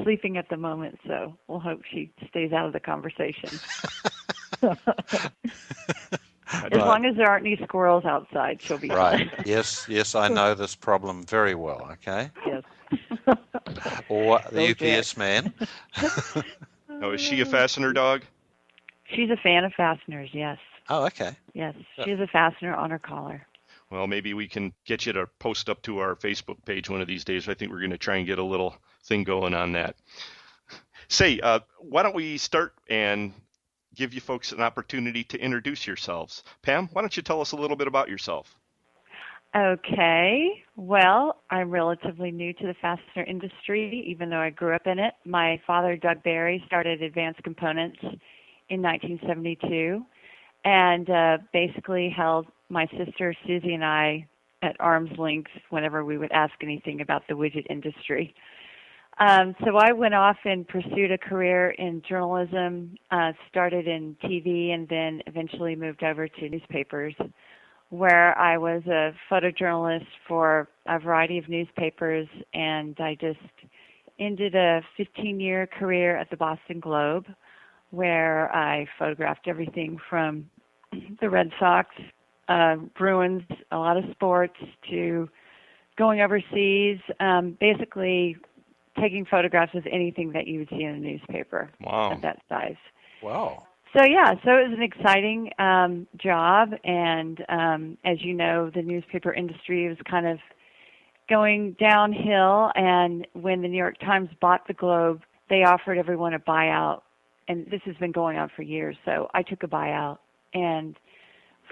sleeping at the moment, so we'll hope she stays out of the conversation. As long as there aren't any squirrels outside, she'll be right. fine. Yes, I know this problem very well, okay? Yes. Or the UPS man. Oh, is she a fastener dog? She's a fan of fasteners, yes. Oh, okay. Yes, she's a fastener on her collar. Well, maybe we can get you to post up to our Facebook page one of these days. I think we're going to try and get a little thing going on that. Say, why don't we start and give you folks an opportunity to introduce yourselves. Pam, why don't you tell us a little bit about yourself? Okay. Well, I'm relatively new to the fastener industry, even though I grew up in it. My father, Doug Berry, started Advanced Components in 1972 and basically held my sister Susie and I at arm's length whenever we would ask anything about the widget industry. So I went off and pursued a career in journalism, started in TV, and then eventually moved over to newspapers, where I was a photojournalist for a variety of newspapers, and I just ended a 15-year career at the Boston Globe, where I photographed everything from the Red Sox, Bruins, a lot of sports, to going overseas, basically taking photographs of anything that you would see in a newspaper of that size. Wow. So it was an exciting job, and as you know, the newspaper industry was kind of going downhill, and when the New York Times bought the Globe, they offered everyone a buyout, and this has been going on for years, so I took a buyout and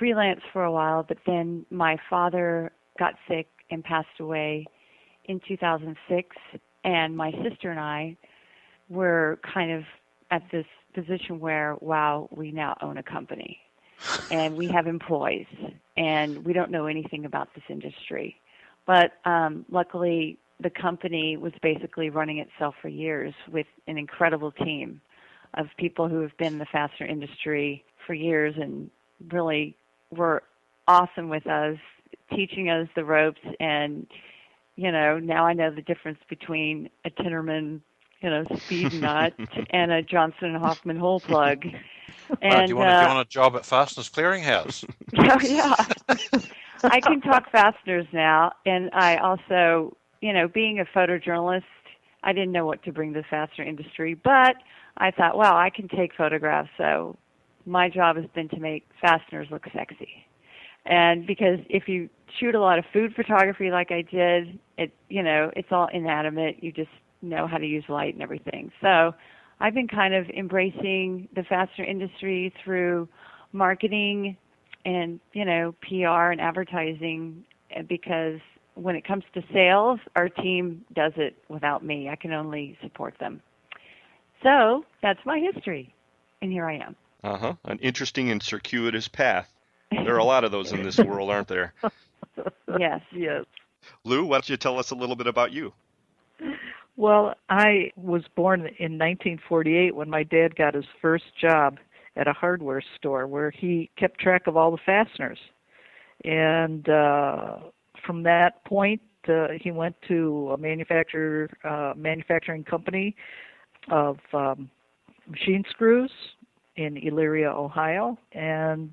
freelanced for a while, but then my father got sick and passed away in 2006, and my sister and I were kind of at this position where, wow, we now own a company and we have employees and we don't know anything about this industry. But luckily, the company was basically running itself for years with an incredible team of people who have been in the fastener industry for years and really were awesome with us, teaching us the ropes. And, you know, now I know the difference between a Tinnerman, speed nut and a Johnson & Hoffman hole plug. And do you want to join a job at Fasteners Clearinghouse? Yeah. I can talk fasteners now, and I also, being a photojournalist, I didn't know what to bring to the fastener industry, but I thought, wow, I can take photographs, so my job has been to make fasteners look sexy. And because if you shoot a lot of food photography like I did, it's all inanimate. You just know how to use light and everything. So I've been kind of embracing the fastener industry through marketing and, PR and advertising because when it comes to sales, our team does it without me. I can only support them. So that's my history, and here I am. An interesting and circuitous path. There are a lot of those in this world, aren't there? Yes. Lou, why don't you tell us a little bit about you? Well, I was born in 1948 when my dad got his first job at a hardware store where he kept track of all the fasteners. And from that point, he went to a manufacturing company of machine screws in Elyria, Ohio. And,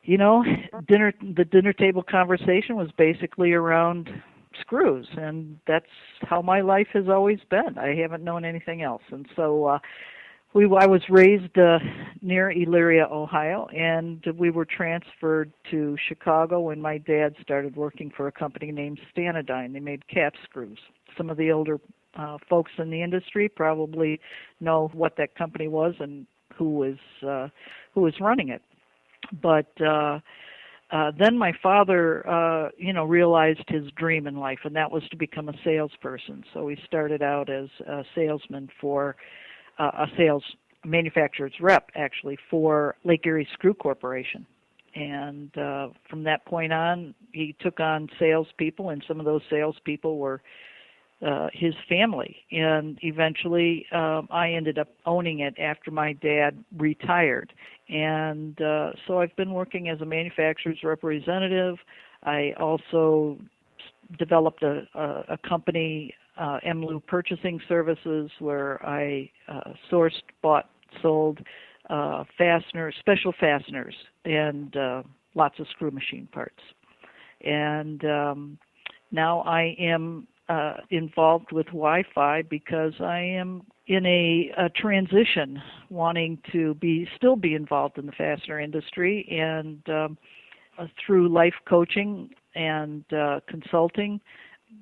the dinner table conversation was basically around screws, and that's how my life has always been. I haven't known anything else. And so I was raised near Elyria, Ohio, and we were transferred to Chicago when my dad started working for a company named Stanadyne. They made cap screws. Some of the older folks in the industry probably know what that company was and who was running it. But then my father, realized his dream in life, and that was to become a salesperson. So he started out as a salesman for a sales manufacturer's rep, actually, for Lake Erie Screw Corporation. And from that point on, he took on salespeople, and some of those salespeople were his family. And eventually, I ended up owning it after my dad retired. And so I've been working as a manufacturer's representative. I also developed a company, MLU Purchasing Services, where I sourced, bought, sold special fasteners, and lots of screw machine parts. And now I am involved with Wi-Fi because I am in a transition, wanting to still be involved in the fastener industry, and through life coaching and consulting,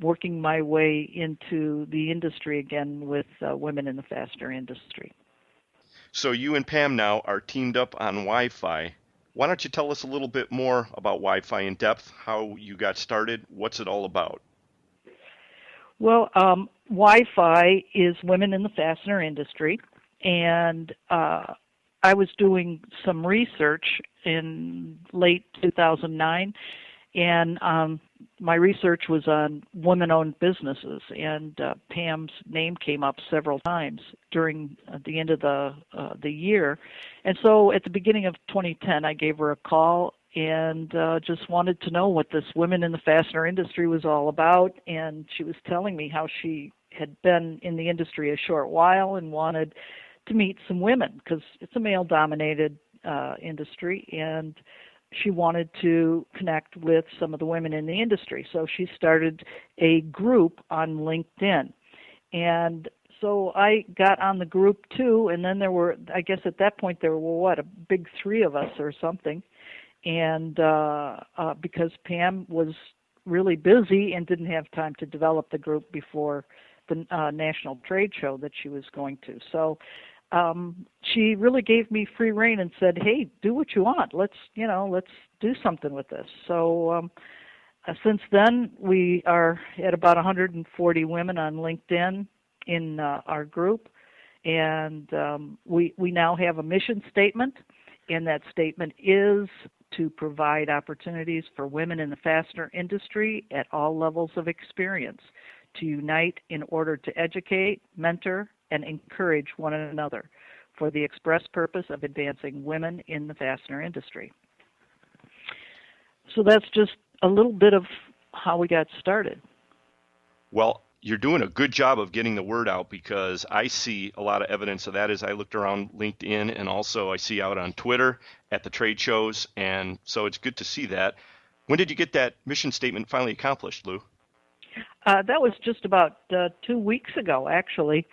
working my way into the industry again with women in the fastener industry. So you and Pam now are teamed up on Wi-Fi. Why don't you tell us a little bit more about Wi-Fi in depth, how you got started, what's it all about? Well, Wi-Fi is women in the fastener industry, and I was doing some research in late 2009, and my research was on women-owned businesses, and Pam's name came up several times during the end of the year. And so at the beginning of 2010, I gave her a call and just wanted to know what this women in the fastener industry was all about. And she was telling me how she had been in the industry a short while and wanted to meet some women because it's a male-dominated industry, and she wanted to connect with some of the women in the industry. So she started a group on LinkedIn. And so I got on the group too, and then there were, I guess at that point there were, a big 3 of us or something. And because Pam was really busy and didn't have time to develop the group before the national trade show that she was going to. So she really gave me free rein and said, "Hey, do what you want. Let's do something with this." So since then, we are at about 140 women on LinkedIn in our group, and we now have a mission statement, and that statement is to provide opportunities for women in the fastener industry at all levels of experience to unite in order to educate, mentor, and encourage one another for the express purpose of advancing women in the fastener industry. So that's just a little bit of how we got started. Well, you're doing a good job of getting the word out, because I see a lot of evidence of that as I looked around LinkedIn, and also I see out on Twitter at the trade shows, and so it's good to see that. When did you get that mission statement finally accomplished, Lou? That was just about 2 weeks ago, actually.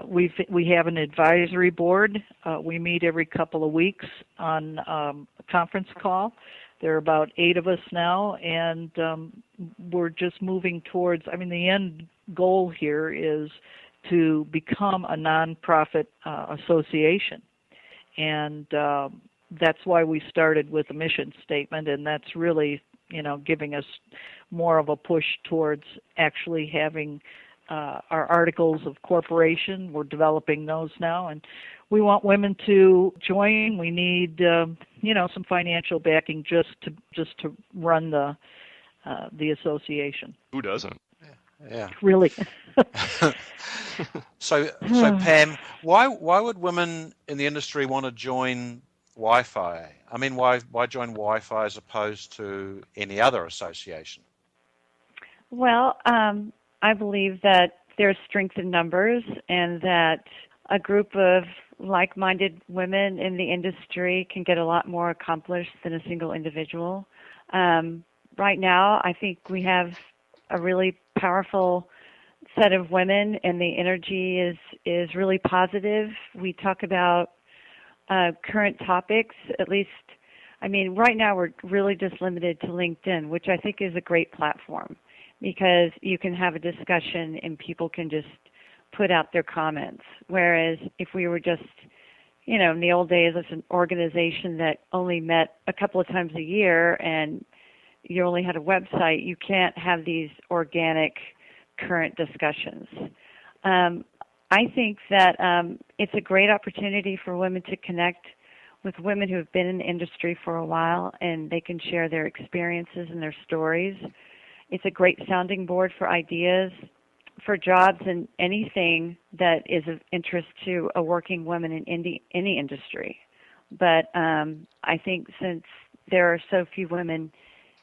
We have an advisory board. We meet every couple of weeks on a conference call. There are about 8 of us now, and we're just moving towards, the end goal here is to become a nonprofit association. And that's why we started with a mission statement, and that's really giving us more of a push towards actually having our articles of corporation. We're developing those now, and we want women to join. We need, some financial backing just to run the association. Who doesn't? Yeah. Really. So Pam, why would women in the industry want to join Wi-Fi? I mean, why join Wi-Fi as opposed to any other association? Well, I believe that there's strength in numbers, and that a group of like-minded women in the industry can get a lot more accomplished than a single individual. Right now, I think we have a really powerful set of women, and the energy is really positive. We talk about current topics, at least. I mean, right now we're really just limited to LinkedIn, which I think is a great platform, because you can have a discussion and people can just put out their comments. Whereas if we were just, in the old days, as an organization that only met a couple of times a year and you only had a website, you can't have these organic current discussions. I think that it's a great opportunity for women to connect with women who have been in the industry for a while, and they can share their experiences and their stories. It's a great sounding board for ideas, for jobs, and anything that is of interest to a working woman in any industry. But I think since there are so few women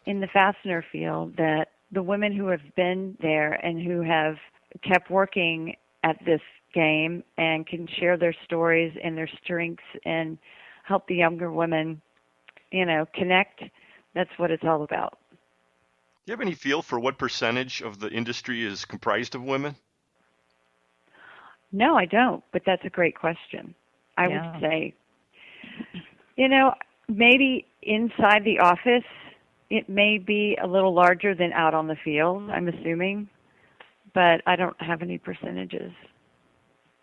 in the fastener field, that the women who have been there and who have kept working at this game and can share their stories and their strengths and help the younger women, connect, that's what it's all about. Do you have any feel for what percentage of the industry is comprised of women? No, I don't, but that's a great question. I would say, maybe inside the office, it may be a little larger than out on the field, I'm assuming, but I don't have any percentages.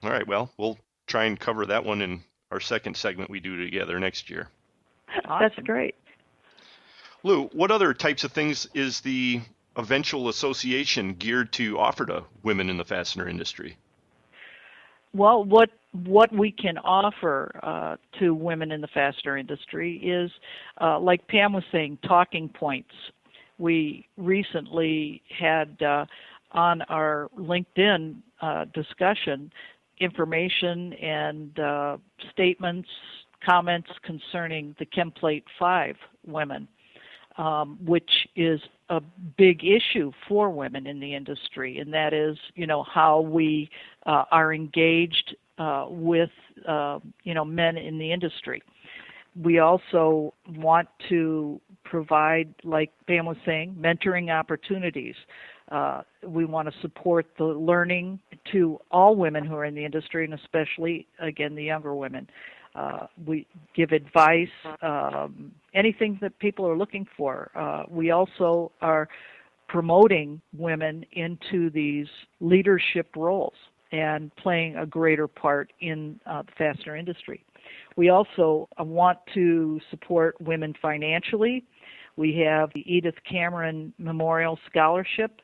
All right, well, we'll try and cover that one in our second segment we do together next year. Awesome. That's great. Lou, what other types of things is the eventual association geared to offer to women in the fastener industry? Well, what we can offer to women in the fastener industry is, like Pam was saying, talking points. We recently had on our LinkedIn discussion information and statements, comments concerning the Chemplate 5 women, which is a big issue for women in the industry, and that is, how we are engaged with, men in the industry. We also want to provide, like Pam was saying, mentoring opportunities. We want to support the learning to all women who are in the industry, and especially, again, the younger women. We give advice, anything that people are looking for. We also are promoting women into these leadership roles and playing a greater part in the fastener industry. We also want to support women financially. We have the Edith Cameron Memorial Scholarship.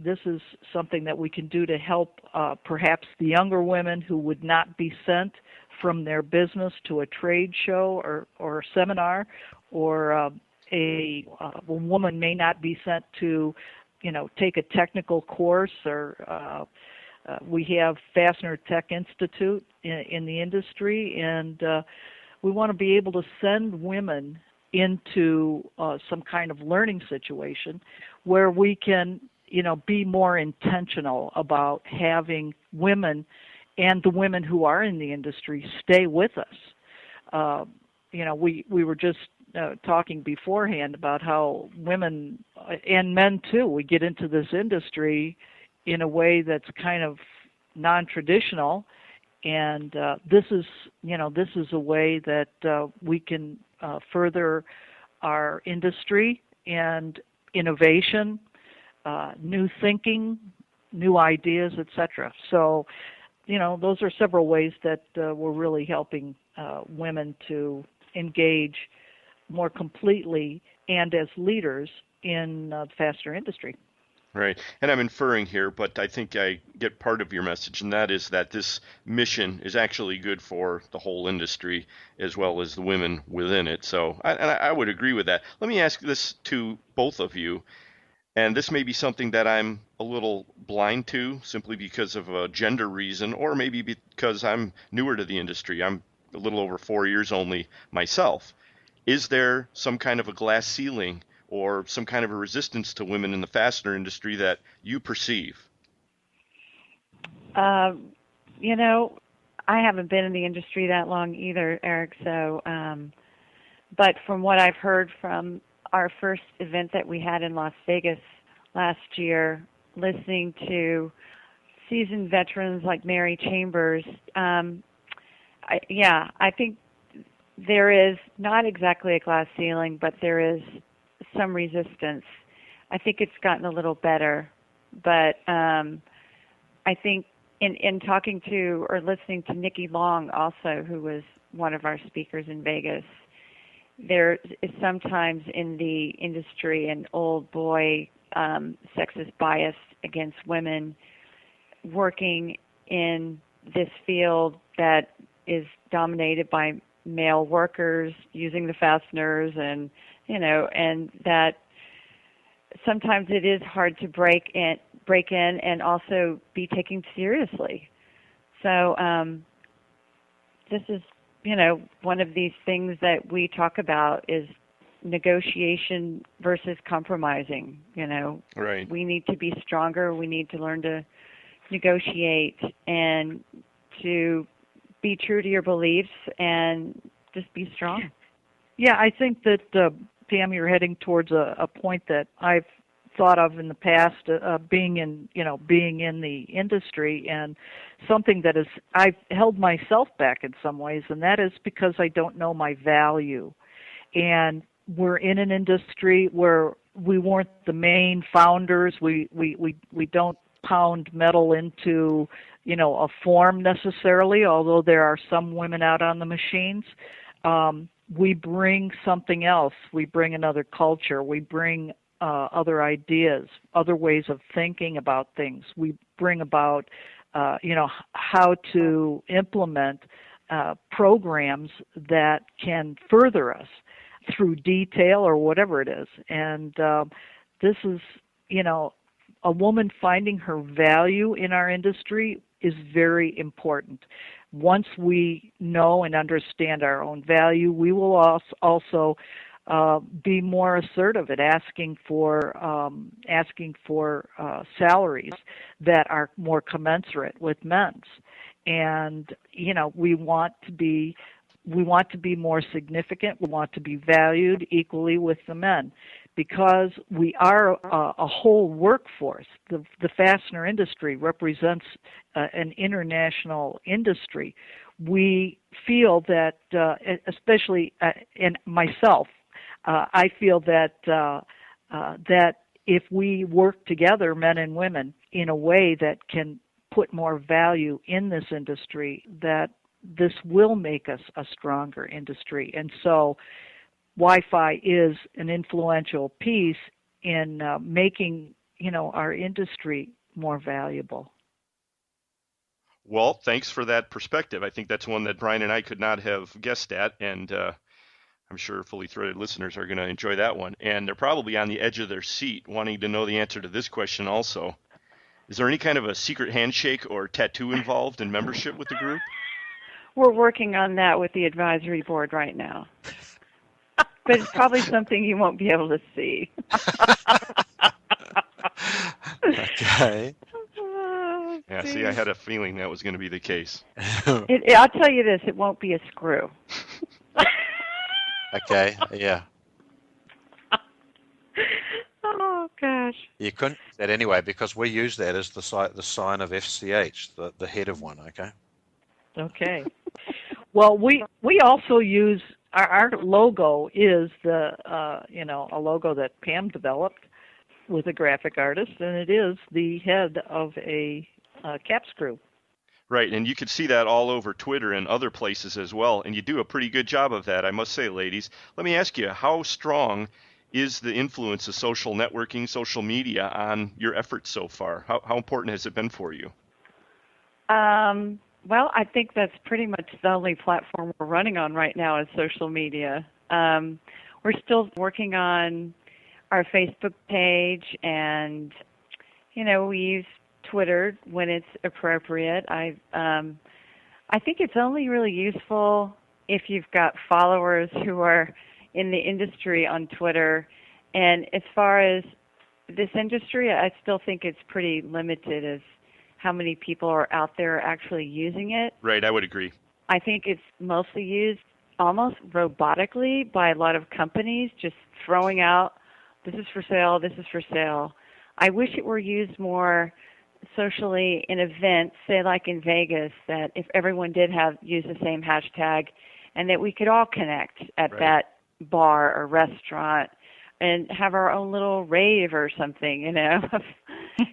This is something that we can do to help perhaps the younger women who would not be sent from their business to a trade show or a seminar, or a woman may not be sent to, take a technical course, or we have Fastener Tech Institute in the industry, and we want to be able to send women into some kind of learning situation where we can, be more intentional about having women and the women who are in the industry stay with us. We were just talking beforehand about how women and men too, we get into this industry in a way that's kind of non-traditional, and this is a way that we can further our industry and innovation, new thinking, new ideas, etc. So, those are several ways that we're really helping women to engage more completely and as leaders in the fastener industry. Right. And I'm inferring here, but I think I get part of your message, and that is that this mission is actually good for the whole industry as well as the women within it. So I would agree with that. Let me ask this to both of you, and this may be something that I'm a little blind to simply because of a gender reason, or maybe because I'm newer to the industry. I'm a little over 4 years only myself. Is there some kind of a glass ceiling or some kind of a resistance to women in the fastener industry that you perceive? You know, I haven't been in the industry that long either, Eric, so, but from what I've heard from our first event that we had in Las Vegas last year, listening to seasoned veterans like Mary Chambers, I think there is not exactly a glass ceiling, but there is some resistance. I think it's gotten a little better, but I think in talking to or listening to Nikki Long also, who was one of our speakers in Vegas, there is sometimes in the industry an old boy sexist bias against women working in this field that is dominated by male workers using the fasteners, and and that sometimes it is hard to break in and also be taken seriously. So this is one of these things that we talk about is negotiation versus compromising. Right. We need to be stronger. We need to learn to negotiate and to be true to your beliefs and just be strong. Yeah, I think that, Pam, you're heading towards a point that I've thought of in the past, being in the industry, and something that I've held myself back in some ways, and that is because I don't know my value. And we're in an industry where we weren't the main founders. We don't pound metal into a form necessarily, although there are some women out on the machines. We bring something else. We bring another culture. We bring other ideas, other ways of thinking about things. We bring about, how to implement programs that can further us through detail or whatever it is. And this is, a woman finding her value in our industry is very important. Once we know and understand our own value, we will also be more assertive at asking for salaries that are more commensurate with men's. And we want to be more significant. We want to be valued equally with the men, because we are a whole workforce. The fastener industry represents an international industry. We feel that, especially in myself, I feel that that if we work together, men and women, in a way that can put more value in this industry, that this will make us a stronger industry. And so Wi-Fi is an influential piece in making, our industry more valuable. Well, thanks for that perspective. I think that's one that Brian and I could not have guessed at, and I'm sure fully threaded listeners are going to enjoy that one. And they're probably on the edge of their seat wanting to know the answer to this question also. Is there any kind of a secret handshake or tattoo involved in membership with the group? We're working on that with the advisory board right now. But it's probably something you won't be able to see. Okay. Yeah, see, I had a feeling that was going to be the case. I'll tell you this, it won't be a screw. Okay, yeah. Oh, gosh. You couldn't use that anyway, because we use that as the sign of FCH, the head of one, okay? Okay. Well, we also use, our logo is a logo that Pam developed with a graphic artist, and it is the head of a cap screw. Right, and you can see that all over Twitter and other places as well, and you do a pretty good job of that, I must say, ladies. Let me ask you, how strong is the influence of social networking, social media on your efforts so far? How important has it been for you? Well, I think that's pretty much the only platform we're running on right now is social media. We're still working on our Facebook page, and we use Twitter when it's appropriate. I think it's only really useful if you've got followers who are in the industry on Twitter. And as far as this industry, I still think it's pretty limited as how many people are out there actually using it. Right, I would agree. I think it's mostly used almost robotically by a lot of companies, just throwing out, this is for sale, this is for sale. I wish it were used more socially in events, say like in Vegas, that if everyone did use the same hashtag, and that we could all connect at that bar or restaurant and have our own little rave or something,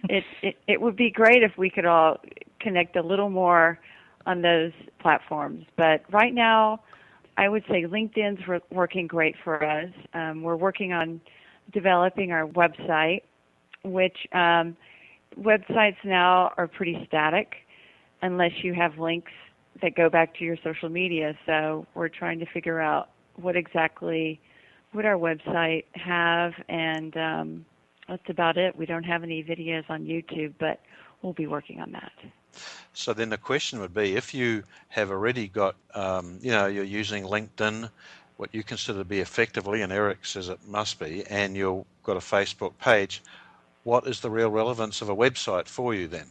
It would be great if we could all connect a little more on those platforms. But right now, I would say LinkedIn's working great for us. We're working on developing our website, which websites now are pretty static unless you have links that go back to your social media. So we're trying to figure out what exactly would our website have, and that's about it. We don't have any videos on YouTube, but we'll be working on that. So then the question would be, if you have already got, you're using LinkedIn, what you consider to be effectively, and Eric says it must be, and you've got a Facebook page, what is the real relevance of a website for you then?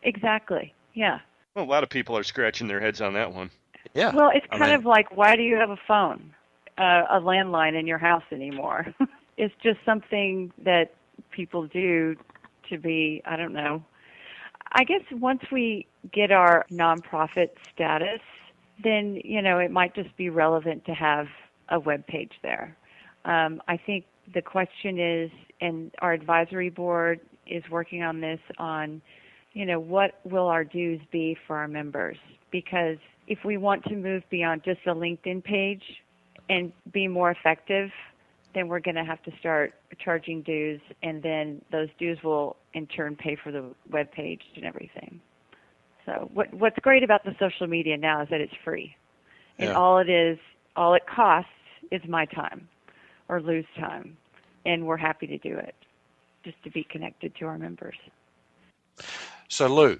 Exactly, yeah. Well, a lot of people are scratching their heads on that one. Yeah. Well, it's kind of like, why do you have a phone, a landline in your house anymore? It's just something that people do to be, I don't know. I guess once we get our nonprofit status, then, it might just be relevant to have a web page there. I think the question is, and our advisory board is working on this, on, what will our dues be for our members? Because if we want to move beyond just a LinkedIn page and be more effective, then we're going to have to start charging dues, and then those dues will in turn pay for the web page and everything. So what's great about the social media now is that it's free. And all it costs is my time or lose time. And we're happy to do it, just to be connected to our members. So Lou,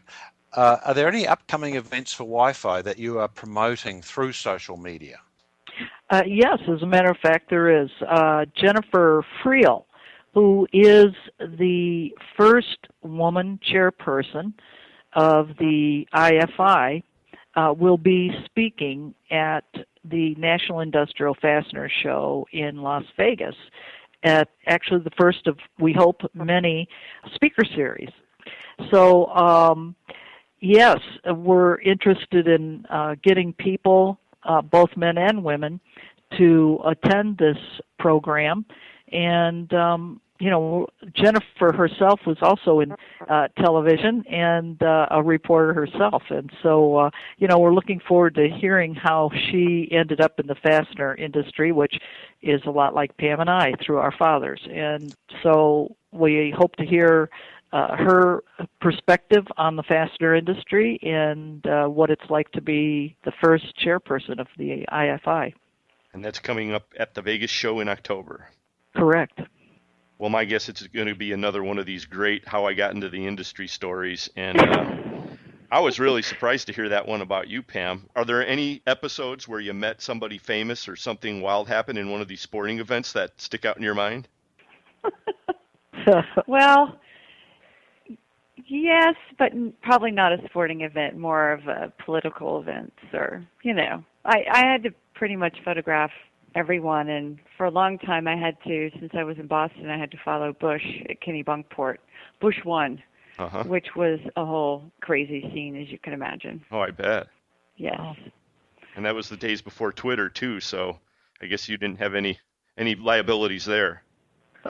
are there any upcoming events for Wi-Fi that you are promoting through social media? Yes, as a matter of fact, there is. Jennifer Friel, who is the first woman chairperson of the IFI, will be speaking at the National Industrial Fastener Show in Las Vegas, at actually the first of, we hope, many speaker series. So, yes, we're interested in getting people, both men and women, to attend this program. And, Jennifer herself was also in television and a reporter herself. And so, we're looking forward to hearing how she ended up in the fastener industry, which is a lot like Pam and I through our fathers. And so we hope to hear her perspective on the fastener industry and what it's like to be the first chairperson of the IFI. And that's coming up at the Vegas show in October. Correct. Well, my guess it's going to be another one of these great how I got into the industry stories. And I was really surprised to hear that one about you, Pam. Are there any episodes where you met somebody famous or something wild happened in one of these sporting events that stick out in your mind? Well, yes, but probably not a sporting event, more of a political events or, I had to pretty much photograph everyone, and for a long time I had to, since I was in Boston, I had to follow Bush at Kennebunkport. Bush won, which was a whole crazy scene, as you can imagine. Oh, I bet. Yes. And that was the days before Twitter, too, so I guess you didn't have any liabilities there.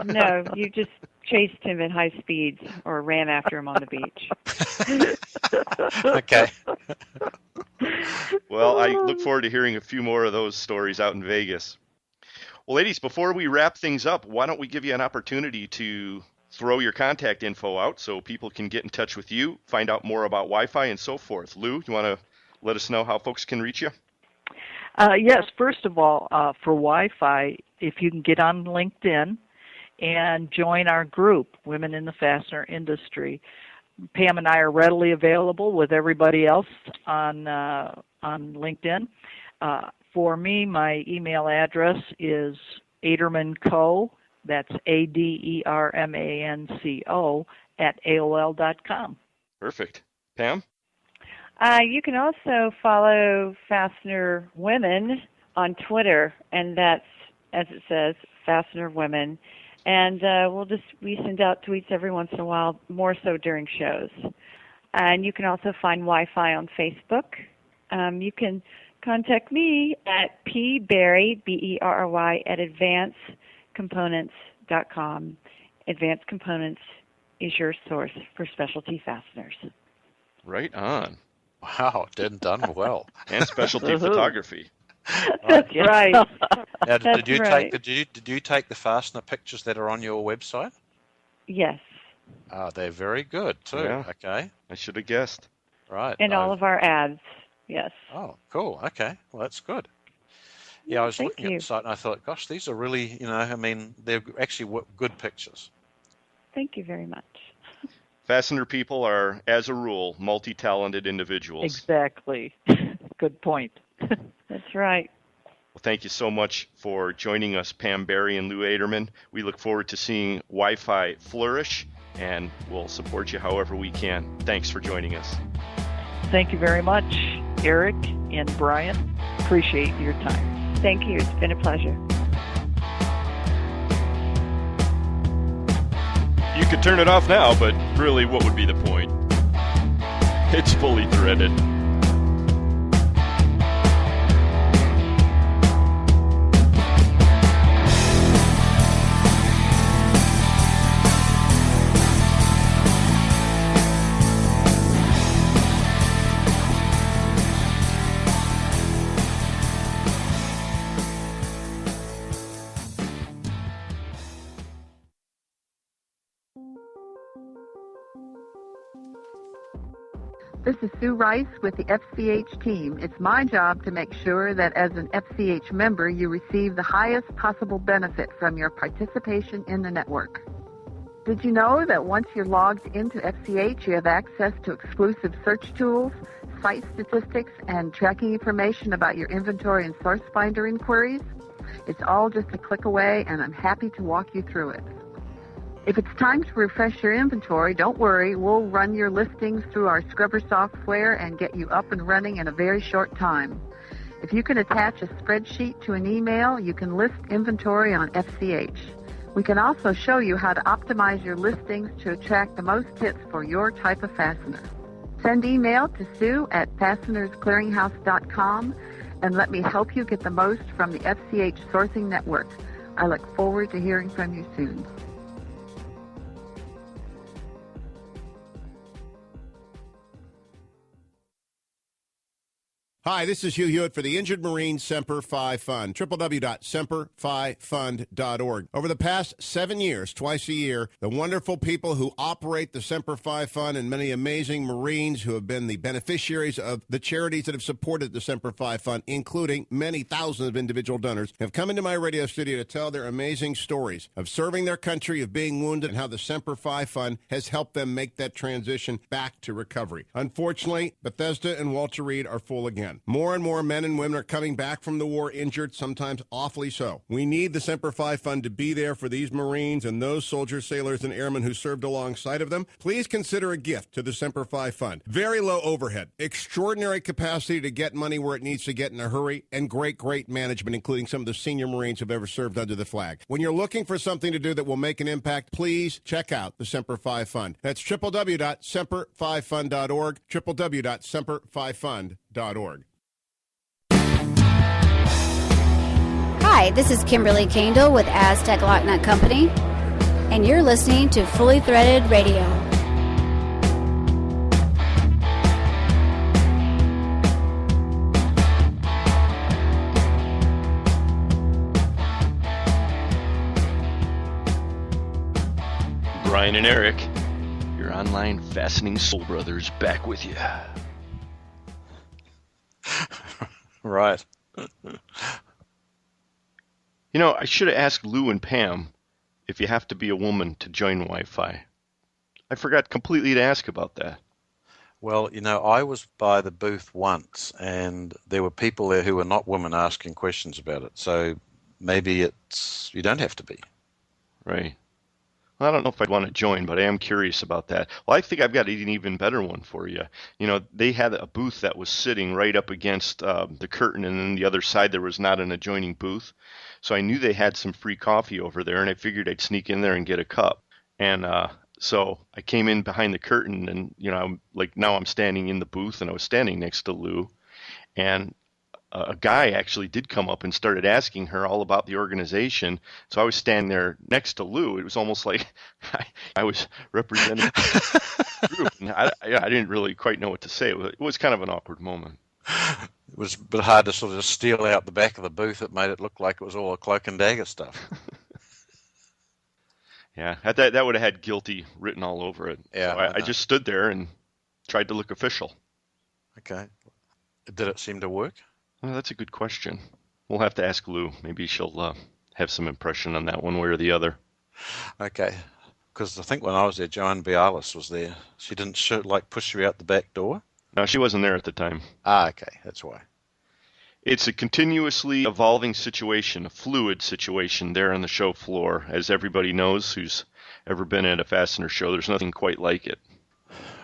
No, you just chased him at high speeds or ran after him on the beach. Okay. Well, I look forward to hearing a few more of those stories out in Vegas. Well, ladies, before we wrap things up, why don't we give you an opportunity to throw your contact info out so people can get in touch with you, find out more about Wi-Fi and so forth. Lou, you want to let us know how folks can reach you? Yes, first of all, for Wi-Fi, if you can get on LinkedIn and join our group, Women in the Fastener Industry. Pam and I are readily available with everybody else on LinkedIn. For me, my email address is adermanco, that's ADERMANCO, @AOL.com. Perfect. Pam? You can also follow Fastener Women on Twitter, and that's, as it says, Fastener Women. And we send out tweets every once in a while, more so during shows. And you can also find Wi-Fi on Facebook. You can contact me at pberry, BERRY, at advancedcomponents.com. Advanced Components is your source for specialty fasteners. Right on. Wow, done well. And specialty photography. That's right. Now, did you right. take the fastener pictures that are on your website? Yes. They're very good too. Yeah. Okay. I should have guessed. Right. And all of our ads. Yes. Oh, cool. Okay. Well, that's good. Yeah, I was Thank looking at you. the site and I thought, gosh, these are really, they're actually good pictures. Thank you very much. Fastener people are, as a rule, multi-talented individuals. Exactly. Good point. That's right. Well, thank you so much for joining us, Pam Berry and Lou Aderman. We look forward to seeing Wi-Fi flourish, and we'll support you however we can. Thanks for joining us. Thank you very much, Eric and Brian. Appreciate your time. Thank you. It's been a pleasure. You could turn it off now, but really, what would be the point? It's fully threaded. This is Sue Rice with the FCH team. It's my job to make sure that as an FCH member, you receive the highest possible benefit from your participation in the network. Did you know that once you're logged into FCH, you have access to exclusive search tools, site statistics, and tracking information about your inventory and source finder inquiries? It's all just a click away, and I'm happy to walk you through it. If it's time to refresh your inventory, don't worry. We'll run your listings through our scrubber software and get you up and running in a very short time. If you can attach a spreadsheet to an email, you can list inventory on FCH. We can also show you how to optimize your listings to attract the most hits for your type of fastener. Send email to Sue at fastenersclearinghouse.com and let me help you get the most from the FCH sourcing network. I look forward to hearing from you soon. Hi, this is Hugh Hewitt for the Injured Marine Semper Fi Fund, www.semperfifund.org. Over the past 7 years, twice a year, the wonderful people who operate the Semper Fi Fund and many amazing Marines who have been the beneficiaries of the charities that have supported the Semper Fi Fund, including many thousands of individual donors, have come into my radio studio to tell their amazing stories of serving their country, of being wounded, and how the Semper Fi Fund has helped them make that transition back to recovery. Unfortunately, Bethesda and Walter Reed are full again. More and more men and women are coming back from the war injured, sometimes awfully so. We need the Semper Fi Fund to be there for these Marines and those soldiers, sailors, and airmen who served alongside of them. Please consider a gift to the Semper Fi Fund. Very low overhead, extraordinary capacity to get money where it needs to get in a hurry, and great management, including some of the senior Marines who have ever served under the flag. When you're looking for something to do that will make an impact, please check out the Semper Fi Fund. That's www.semperfifund.org, www.semperfifund.org. Hi, this is Kimberly Kendall with Aztec Lock Nut Company, and you're listening to Fully Threaded Radio. Brian and Eric, your online fastening soul brothers, back with you. Right. You know, I should have asked Lou and Pam if you have to be a woman to join Wi-Fi. I forgot completely to ask about that. Well, you know, I was by the booth once, and there were people there who were not women asking questions about it. So maybe you don't have to be. Right. Well, I don't know if I'd want to join, but I am curious about that. Well, I think I've got an even better one for you. You know, they had a booth that was sitting right up against the curtain, and then the other side there was not an adjoining booth. So I knew they had some free coffee over there, and I figured I'd sneak in there and get a cup. And so I came in behind the curtain, and, you know, now I'm standing in the booth, and I was standing next to Lou. And a guy actually did come up and started asking her all about the organization. So I was standing there next to Lou. It was almost like I was representing the group. And I didn't really quite know what to say. It was kind of an awkward moment. It was a bit hard to sort of steal out the back of the booth. It made it look like it was all a cloak and dagger stuff. Yeah, that would have had guilty written all over it. Yeah, so I just stood there and tried to look official. Okay. Did it seem to work? Well, that's a good question. We'll have to ask Lou. Maybe she'll have some impression on that one way or the other. Okay. Because I think when I was there, Joanne Bialis was there. She didn't push you out the back door? No, she wasn't there at the time. Ah, okay. That's why. It's a continuously evolving situation, a fluid situation there on the show floor. As everybody knows who's ever been at a fastener show, there's nothing quite like it.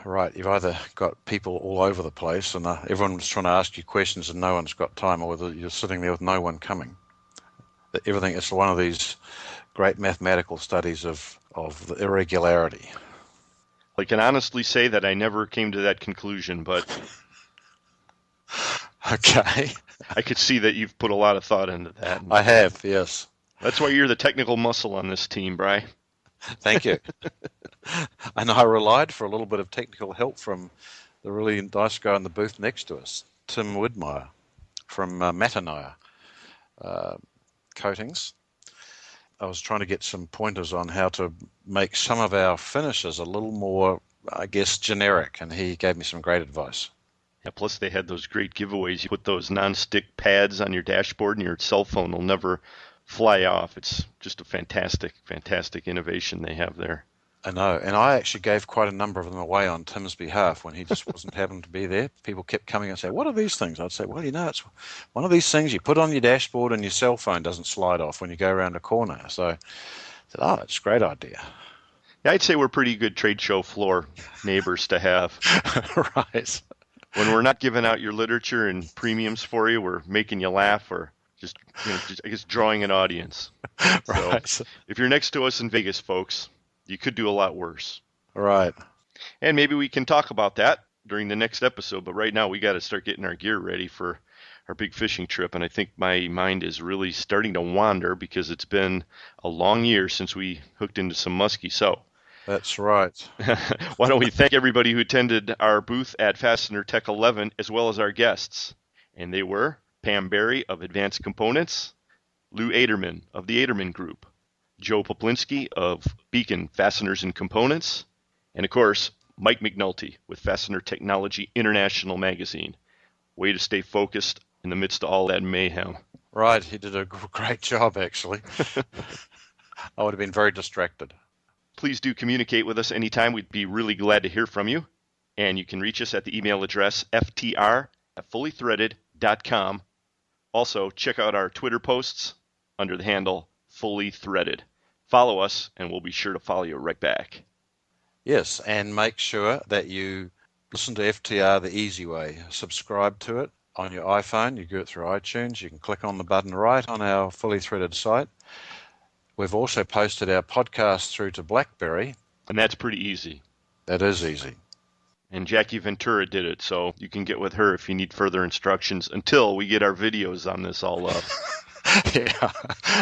Right, you've either got people all over the place and everyone's trying to ask you questions and no one's got time, or whether you're sitting there with no one coming. Everything is one of these great mathematical studies of the irregularity. I can honestly say that I never came to that conclusion, but okay. I could see that you've put a lot of thought into that. I have, yes. That's why you're the technical muscle on this team, Bri. Thank you. And I relied for a little bit of technical help from the really nice guy in the booth next to us, Tim Widmeyer from Matanaya Coatings. I was trying to get some pointers on how to make some of our finishes a little more, I guess, generic, and he gave me some great advice. Yeah, plus they had those great giveaways. You put those non-stick pads on your dashboard and your cell phone will never fly off. It's just a fantastic, fantastic innovation they have there. I know, and I actually gave quite a number of them away on Tim's behalf when he just wasn't happened to be there. People kept coming and saying, "What are these things?" I'd say, "Well, you know, it's one of these things you put on your dashboard and your cell phone doesn't slide off when you go around a corner." So I said, "Oh, that's a great idea." Yeah, I'd say we're pretty good trade show floor neighbors to have. Right. When we're not giving out your literature and premiums for you, we're making you laugh or just I guess, drawing an audience. Right. So if you're next to us in Vegas, folks, you could do a lot worse. Right. And maybe we can talk about that during the next episode. But right now, we got to start getting our gear ready for our big fishing trip. And I think my mind is really starting to wander because it's been a long year since we hooked into some muskie. So that's right. Why don't we thank everybody who attended our booth at Fastener Tech 11, as well as our guests. And they were Pam Berry of Advanced Components, Lou Aderman of the Aderman Group, Joe Peplinski of Beacon Fasteners and Components, and of course, Mike McNulty with Fastener Technology International Magazine. Way to stay focused in the midst of all that mayhem. Right, he did a great job, actually. I would have been very distracted. Please do communicate with us anytime. We'd be really glad to hear from you. And you can reach us at the email address ftr@fullythreaded.com. Also, check out our Twitter posts under the handle Fully Threaded. Follow us, and we'll be sure to follow you right back. Yes, and make sure that you listen to FTR the easy way. Subscribe to it on your iPhone. You do it through iTunes. You can click on the button right on our Fully Threaded site. We've also posted our podcast through to BlackBerry. And that's pretty easy. That is easy. And Jackie Ventura did it, so you can get with her if you need further instructions until we get our videos on this all up. Yeah,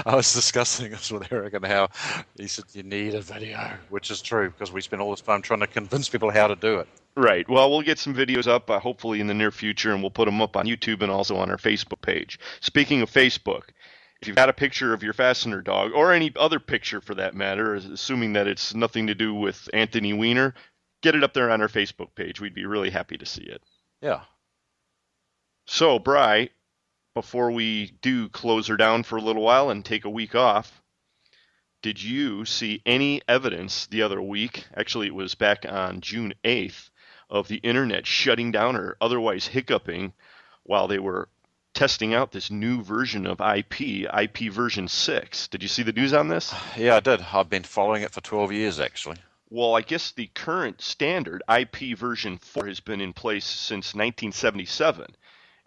I was discussing this with Eric and how he said you need a video, which is true because we spend all this time trying to convince people how to do it. Right. Well, we'll get some videos up hopefully in the near future, and we'll put them up on YouTube and also on our Facebook page. Speaking of Facebook, If you've got a picture of your fastener dog, or any other picture for that matter, assuming that it's nothing to do with Anthony Weiner, get it up there on our Facebook page. We'd be really happy to see it. Yeah. So, Bri, before we do close her down for a little while and take a week off, did you see any evidence the other week, actually it was back on June 8th, of the internet shutting down or otherwise hiccuping while they were testing out this new version of IP version 6? Did you see the news on this? Yeah, I did. I've been following it for 12 years, actually. Well, I guess the current standard, IP version 4, has been in place since 1977.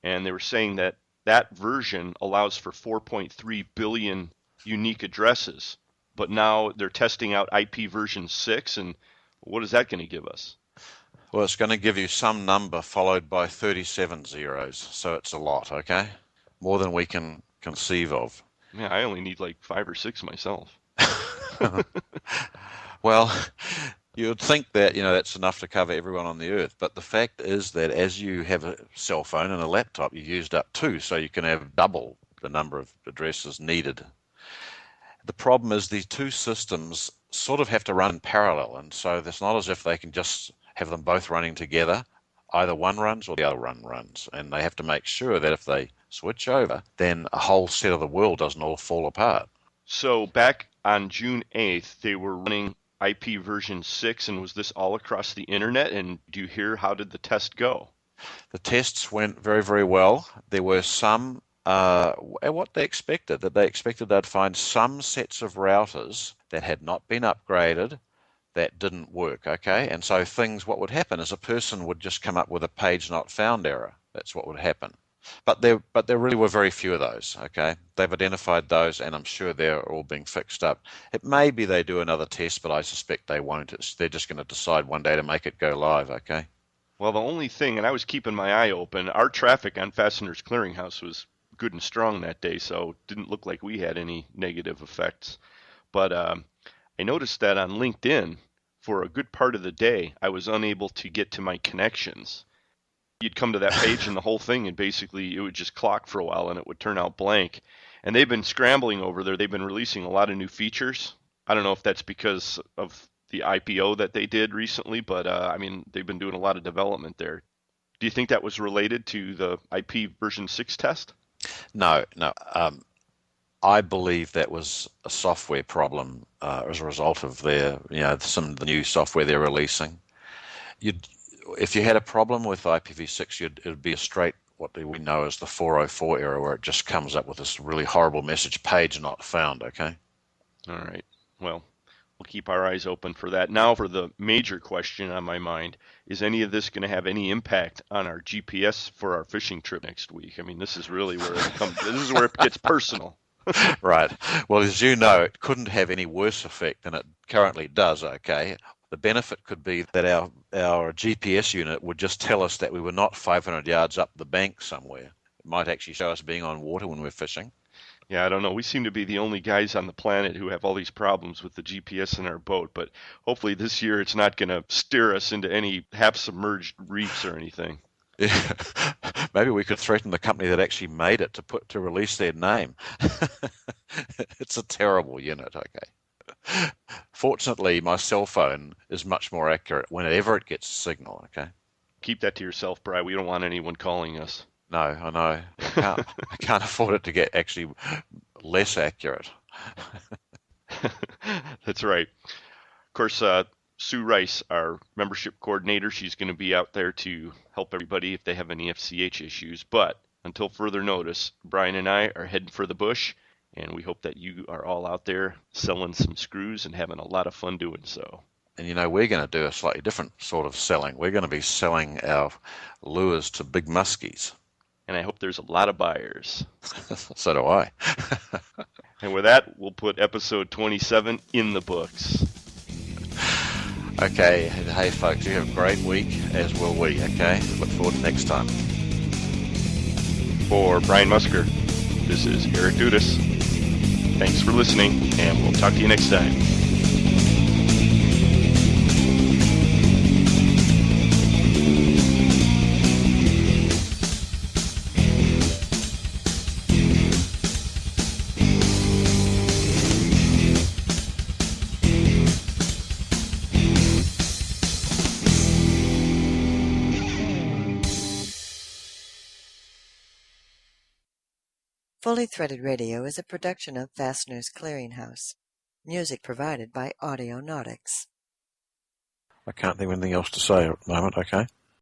And they were saying that that version allows for 4.3 billion unique addresses. But now they're testing out IP version 6, and what is that going to give us? Well, it's going to give you some number followed by 37 zeros, so it's a lot, okay? More than we can conceive of. Yeah, I only need like 5 or 6 myself. Well, you would think that, that's enough to cover everyone on the earth, but the fact is that as you have a cell phone and a laptop, you used up 2, so you can have double the number of addresses needed. The problem is these two systems sort of have to run in parallel, and so it's not as if they can just have them both running together. Either one runs or the other one runs, and they have to make sure that if they switch over, then a whole set of the world doesn't all fall apart. So back on June 8th, they were running IP version 6, and was this all across the internet? And do you hear, how did the test go? The tests went very, very well. There were some what they expected, that they expected they'd find some sets of routers that had not been upgraded that didn't work, okay? And so what would happen is a person would just come up with a page not found error. That's what would happen. But there really were very few of those, okay? They've identified those, and I'm sure they're all being fixed up. It may be they do another test, but I suspect they won't. They're just going to decide one day to make it go live, okay? Well, the only thing, and I was keeping my eye open, our traffic on Fasteners Clearinghouse was good and strong that day, so it didn't look like we had any negative effects. But I noticed that on LinkedIn, for a good part of the day, I was unable to get to my connections. You'd come to that page and the whole thing, and basically it would just clock for a while and it would turn out blank. And they've been scrambling over there. They've been releasing a lot of new features. I don't know if that's because of the IPO that they did recently, but they've been doing a lot of development there. Do you think that was related to the IP version 6 test? No. I believe that was a software problem as a result of some of the new software they're releasing. If you had a problem with IPv6, it would be a straight, what we know as the 404 error, where it just comes up with this really horrible message, page not found, okay? All right. Well, we'll keep our eyes open for that. Now for the major question on my mind, is any of this going to have any impact on our GPS for our fishing trip next week? I mean, this is really where it comes, this is where it gets personal. Right. Well, as you know, it couldn't have any worse effect than it currently does, okay? The benefit could be that our GPS unit would just tell us that we were not 500 yards up the bank somewhere. It might actually show us being on water when we're fishing. Yeah, I don't know. We seem to be the only guys on the planet who have all these problems with the GPS in our boat, but hopefully this year it's not going to steer us into any half-submerged reefs or anything. Yeah. Maybe we could threaten the company that actually made it to release their name. It's a terrible unit, okay. Fortunately, my cell phone is much more accurate whenever it gets a signal, okay? Keep that to yourself, Bri. We don't want anyone calling us. No, I know. I can't afford it to get actually less accurate. That's right. Of course, Sue Rice, our membership coordinator, she's going to be out there to help everybody if they have any FCH issues. But until further notice, Brian and I are heading for the bush, and we hope that you are all out there selling some screws and having a lot of fun doing so. And we're going to do a slightly different sort of selling. We're going to be selling our lures to big muskies. And I hope there's a lot of buyers. So do I. And with that, we'll put episode 27 in the books. Okay. Hey, folks, you have a great week, as will we, okay? Look forward to next time. For Brian Musker, this is Eric Dudas. Thanks for listening, and we'll talk to you next time. Fully Threaded Radio is a production of Fasteners Clearinghouse. Music provided by Audionautics. I can't think of anything else to say at the moment, okay?